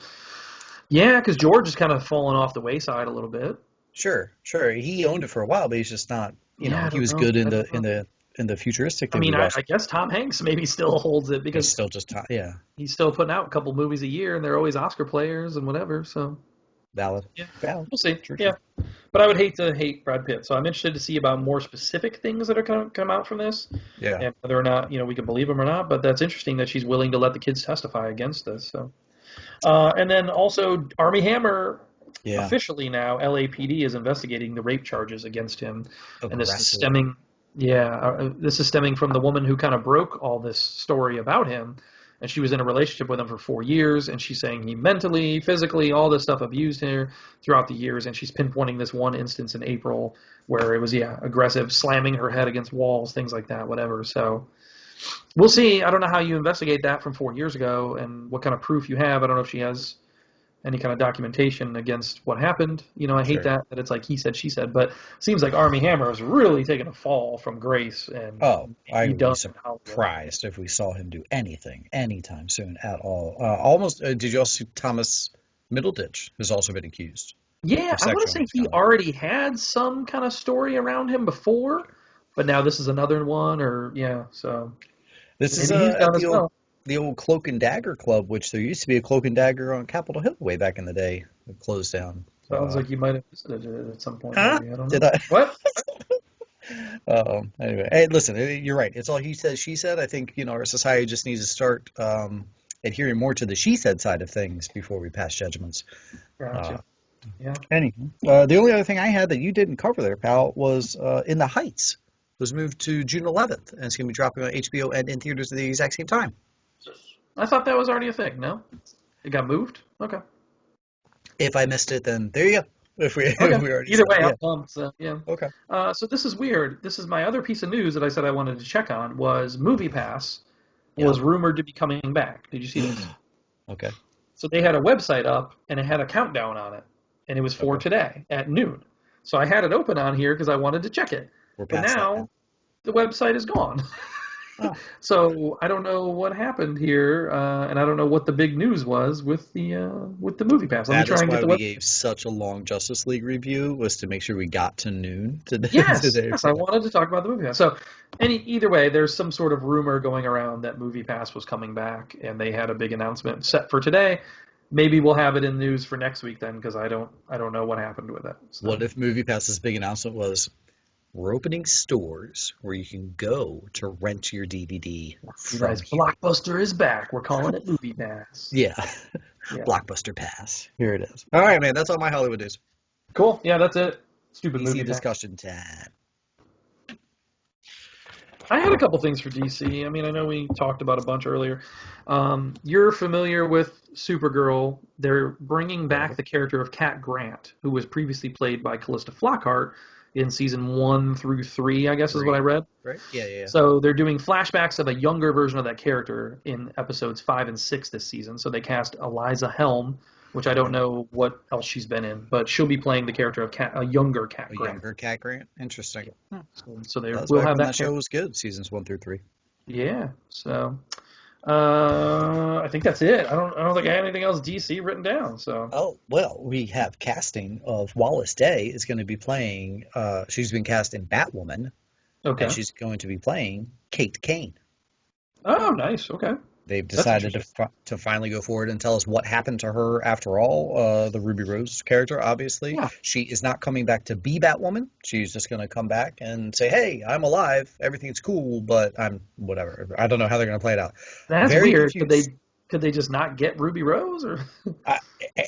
because George has kind of fallen off the wayside a little bit. Sure. He owned it for a while, but he's just not, he was good in the futuristic thing. I guess Tom Hanks maybe still holds it because he's still just he's still putting out a couple movies a year, and they're always Oscar players and whatever. So valid. Yeah, valid. We'll see. True. Yeah, but I would hate to hate Brad Pitt. So I'm interested to see about more specific things that are going to come out from this. Yeah, and whether or not we can believe them or not. But that's interesting that she's willing to let the kids testify against this. So, and then also Armie Hammer. Yeah. Officially now, LAPD is investigating the rape charges against him, and this is stemming. Yeah, this is stemming from the woman who kind of broke all this story about him, and she was in a relationship with him for 4 years, and she's saying he mentally, physically, all this stuff abused her throughout the years, and she's pinpointing this one instance in April where it was, aggressive, slamming her head against walls, things like that, whatever. So we'll see. I don't know how you investigate that from 4 years ago and what kind of proof you have. I don't know if she has any kind of documentation against what happened. I hate that it's like he said, she said, but it seems like Armie Hammer has really taken a fall from grace. And I would be surprised if we saw him do anything anytime soon at all. Almost. Did you also see Thomas Middleditch, who's also been accused? Yeah, I want to say he already had some kind of story around him before, but now this is another one, so. This is the old Cloak and Dagger Club, which there used to be a Cloak and Dagger on Capitol Hill way back in the day. It closed down. Sounds like you might have visited it at some point. Huh? Maybe. I don't know. Did I? What? Anyway, hey, listen, you're right. It's all he said, she said. I think, our society just needs to start adhering more to the she said side of things before we pass judgments. Gotcha. Anyway, the only other thing I had that you didn't cover there, pal, was In the Heights. It was moved to June 11th, and it's going to be dropping on HBO and in theaters at the exact same time. I thought that was already a thing. No, it got moved. Okay. If I missed it, then there you go. If we Okay. if we already Either said way, it, I'm yeah. pumped. So, yeah. Okay. So this is weird. This is my other piece of news that I said I wanted to check on was MoviePass Yeah. was rumored to be coming back. Did you see this? Okay. So they had a website up and it had a countdown on it, and it was for Okay. today at noon. So I had it open on here because I wanted to check it. We're But past that now. now the website is gone. Oh. So I don't know what happened here, and I don't know what the big news was with the movie pass. Let me That try is and get why the we web. gave such a long Justice League review, was to make sure we got to noon today. Yes, today. yes, I wanted to talk about the movie pass. So, either way, there's some sort of rumor going around that movie pass was coming back, and they had a big announcement set for today. Maybe we'll have it in news for next week then, because I don't know what happened with it. What So if MoviePass's big announcement was we're opening stores where you can go to rent your DVD you from guys, here? Blockbuster is back. We're calling it movie pass. Yeah. Yeah. Blockbuster Pass. Here it is. All right, man. That's all my Hollywood news. Cool. Yeah, that's it. Stupid DC movie pass. discussion time. I had a couple things for DC. I mean, I know we talked about a bunch earlier. You're familiar with Supergirl. They're bringing back the character of Cat Grant, who was previously played by Callista Flockhart in season 1 through 3, I guess is what I read. Right? Yeah, yeah, yeah. So they're doing flashbacks of a younger version of that character in episodes 5 and 6 this season. So they cast Eliza Helm, which I don't know what else she's been in, but she'll be playing the character of a younger Cat A Grant. younger Cat Grant. Interesting. So they That was will back have when that that character. show was good, seasons 1 through 3. Yeah. So I think that's it. I don't think I had anything else DC written down. So Oh, well, we have casting of Wallace Day is going to be playing, she's been cast in Batwoman, and okay. she's going to be playing Kate Kane. Oh, nice. Okay. They've That's decided interesting. to finally go forward and tell us what happened to her after all. The Ruby Rose character, obviously. Yeah. She is not coming back to be Batwoman. She's just going to come back and say, hey, I'm alive. Everything's cool, but I'm whatever. I don't know how they're going to play it out. That's Very weird. Could they confused. could they just not get Ruby Rose or Uh,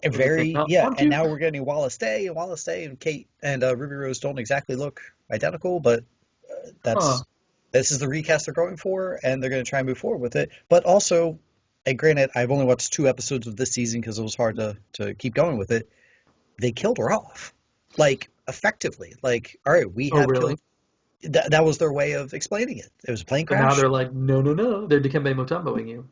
or did they not yeah. want And to? now we're getting Wallace Day and Kate and Ruby Rose don't exactly look identical, but Huh. this is the recast they're going for, and they're going to try and move forward with it. But also, and granted, I've only watched 2 episodes of this season because it was hard to keep going with it. They killed her off, like effectively. Like, all right, we Oh, have really? killed. That was their way of explaining it. It was a plane And now crash. they're like, no, no, no. They're Dikembe Mutomboing you.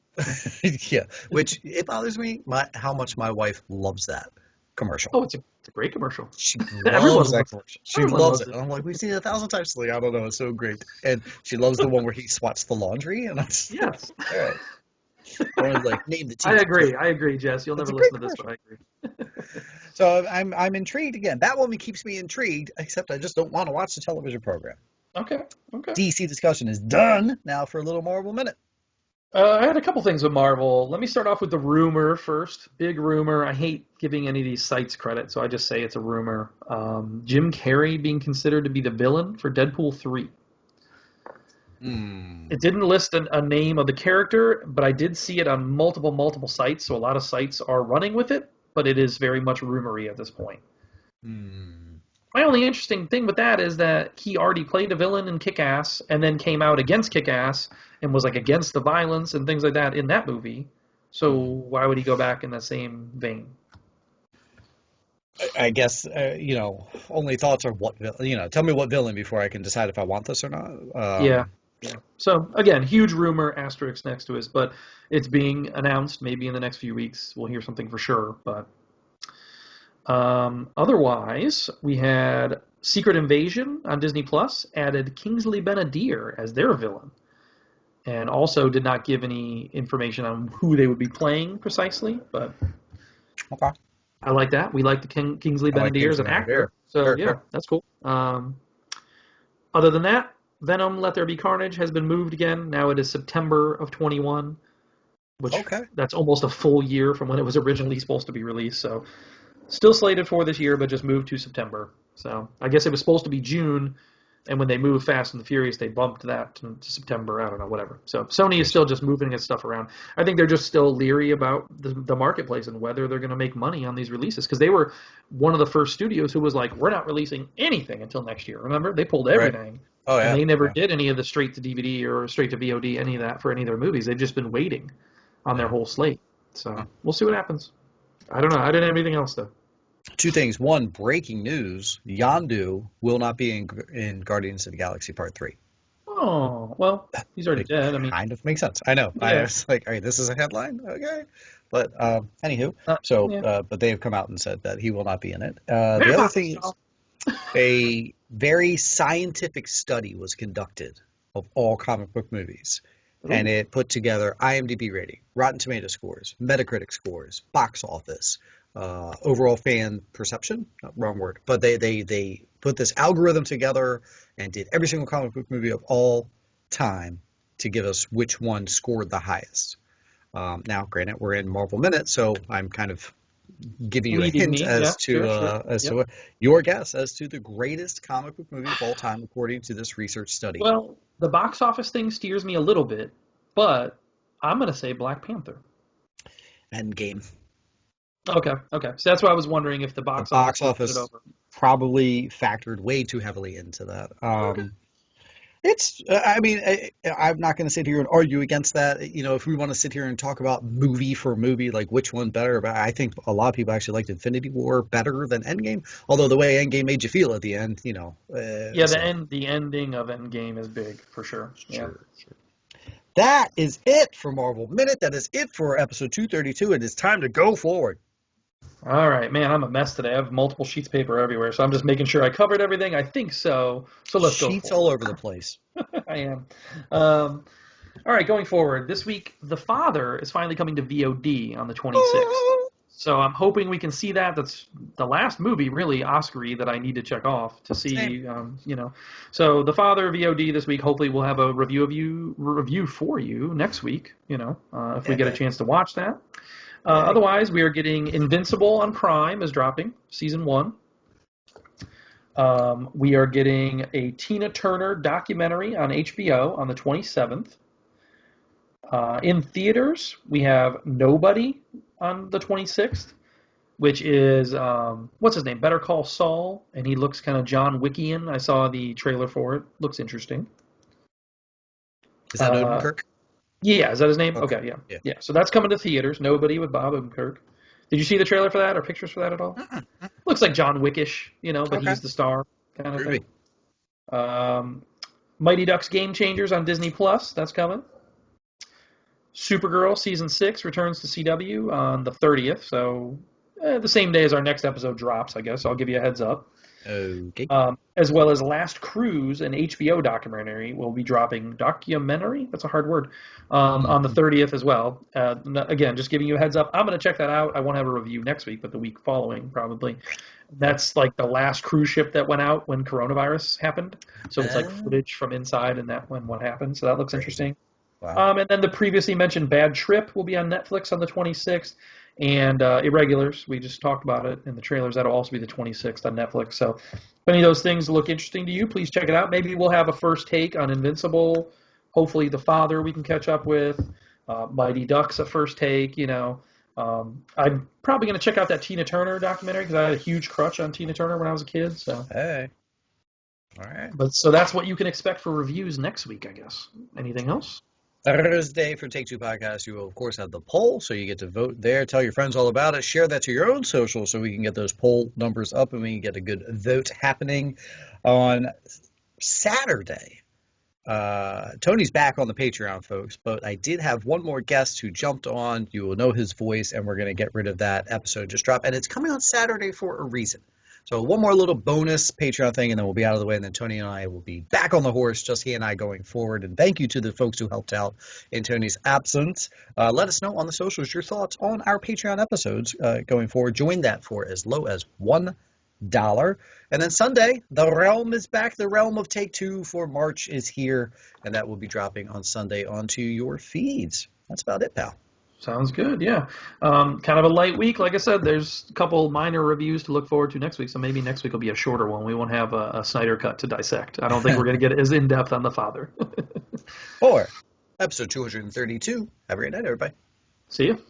Yeah, which it bothers me how much my wife loves that commercial. Oh, it's a great commercial. She Everyone loves that loves it. commercial. She Everyone loves loves it. it. And I'm like, we've seen it 1,000 times. Like, I don't know, it's so great. And she loves the one where he swats the laundry, and I'm just like, Yes. all right. Or like name the I team. agree. I agree, Jess. You'll It's never a great listen to this, commercial. but I agree. So I'm intrigued again. Batwoman keeps me intrigued, except I just don't want to watch the television program. Okay. Okay. DC discussion is done. Now for a little Marvel minute. I had a couple things with Marvel. Let me start off with the rumor first. Big rumor. I hate giving any of these sites credit, so I just say it's a rumor. Jim Carrey being considered to be the villain for Deadpool 3. It didn't list a name of the character, but I did see it on multiple sites, so a lot of sites are running with it, but it is very much rumory at this point. My only interesting thing with that is that he already played a villain in Kick-Ass and then came out against Kick-Ass and was like against the violence and things like that in that movie. So why would he go back in that same vein? I guess only thoughts are tell me what villain before I can decide if I want this or not. Yeah. So again, huge rumor, asterisk next to it, but it's being announced. Maybe in the next few weeks we'll hear something for sure. But otherwise, we had Secret Invasion on Disney Plus added Kingsley Ben-Adir as their villain, and also did not give any information on who they would be playing precisely. But Okay. I like that. We like the Kingsley I like Ben-Adir as Kingsley an actor. Ben-Adir. So Sure, yeah, sure. that's cool. Other than that, Venom: Let There Be Carnage has been moved again. Now it is September of 21, which Okay. that's almost a full year from when it was originally supposed to be released. So still slated for this year, but just moved to September. So I guess it was supposed to be June, and when they moved Fast and the Furious, they bumped that to September. I don't know, whatever. So Sony is still just moving its stuff around. I think they're just still leery about the marketplace and whether they're going to make money on these releases, because they were one of the first studios who was like, we're not releasing anything until next year. Remember? They pulled Right. everything. Oh yeah. And they never Yeah. did any of the straight to DVD or straight to VOD, any of that for any of their movies. They've just been waiting on their whole slate. So we'll see what happens. I don't know. I didn't have anything else though. Two things. One, breaking news: Yondu will not be in Guardians of the Galaxy Part 3. Oh, well, he's already It dead. I mean, kind of makes sense. I know. I yeah. was like, all right, this is a headline, okay. But anywho, Yeah. but they have come out and said that he will not be in it. The other Vampires, thing is, y'all. a very scientific study was conducted of all comic book movies, and Ooh. it put together IMDb rating, Rotten Tomato scores, Metacritic scores, box office, overall fan perception. Wrong word, but they put this algorithm together and did every single comic book movie of all time to give us which one scored the highest. Now, granted, we're in Marvel Minute, so I'm kind of giving you a Leading hint me. Yeah, sure. as to Yep. your guess as to the greatest comic book movie of all time, according to this research study. Well, the box office thing steers me a little bit, but I'm gonna say Black Panther. Endgame. Okay. So that's why I was wondering if the The box office box would put it office over. probably factored way too heavily into that. Okay. It's, I mean, I'm not going to sit here and argue against that. You know, if we want to sit here and talk about movie for movie, like which one better, but I think a lot of people actually liked Infinity War better than Endgame. Although the way Endgame made you feel at the end, Yeah, so the ending of Endgame is big for sure. Yeah. sure. That is it for Marvel Minute. That is it for episode 232. It is time to go forward. All right, man, I'm a mess today. I have multiple sheets of paper everywhere, so I'm just making sure I covered everything. I think so. So let's go Sheets all forward. over the place. I am. Um, all right, going forward, this week, The Father is finally coming to VOD on the 26th. So I'm hoping we can see that. That's the last movie, really, Oscar-y, that I need to check off to Same. see, So The Father VOD this week. Hopefully we'll have a review for you next week, if we get a Yeah. chance to watch that. Yeah. Otherwise, we are getting Invincible on Prime is dropping, season 1. We are getting a Tina Turner documentary on HBO on the 27th. In theaters, we have Nobody on the 26th, which is, what's his name? Better Call Saul, and he looks kind of John Wickian. I saw the trailer for it. Looks interesting. Is that Uh, Odenkirk? yeah, is that his name? Okay. Okay, yeah. Yeah. Yeah, so that's coming to theaters. Nobody with Bob Odenkirk. Did you see the trailer for that or pictures for that at all? Looks like John Wickish, but Okay. he's the star kind of thing. Groovy. Um, Mighty Ducks Game Changers on Disney Plus. That's coming. Supergirl season 6 returns to CW on the 30th, so the same day as our next episode drops, I guess. So I'll give you a heads up. Okay. As well as Last Cruise, an HBO documentary, will be dropping. Documentary? That's a hard word. On the 30th as well. Again, just giving you a heads up. I'm going to check that out. I won't have a review next week, but the week following probably. That's like the last cruise ship that went out when coronavirus happened. So it's like footage from inside and that when what happened. So that looks interesting. Wow. And then the previously mentioned Bad Trip will be on Netflix on the 26th. And Irregulars, we just talked about it in the trailers. That'll also be the 26th on Netflix. So if any of those things look interesting to you, please check it out. Maybe we'll have a first take on Invincible. Hopefully The Father we can catch up with. Mighty Ducks a first take, I'm probably going to check out that Tina Turner documentary because I had a huge crush on Tina Turner when I was a kid. So, Hey. All right. so that's what you can expect for reviews next week, I guess. Anything else? Thursday for Take Two Podcast, you will, of course, have the poll, so you get to vote there. Tell your friends all about it. Share that to your own social so we can get those poll numbers up and we can get a good vote happening on Saturday. Tony's back on the Patreon, folks, but I did have one more guest who jumped on. You will know his voice, and we're going to get rid of that episode just dropped. And it's coming on Saturday for a reason. So one more little bonus Patreon thing, and then we'll be out of the way, and then Tony and I will be back on the horse, just he and I going forward. And thank you to the folks who helped out in Tony's absence. Let us know on the socials your thoughts on our Patreon episodes going forward. Join that for as low as $1. And then Sunday, The Realm is back. The Realm of Take Two for March is here, and that will be dropping on Sunday onto your feeds. That's about it, pal. Sounds good, yeah. Kind of a light week. Like I said, there's a couple minor reviews to look forward to next week, so maybe next week will be a shorter one. We won't have a Snyder cut to dissect. I don't think we're going to get as in-depth on The Father. Or episode 232. Have a great night, everybody. See you.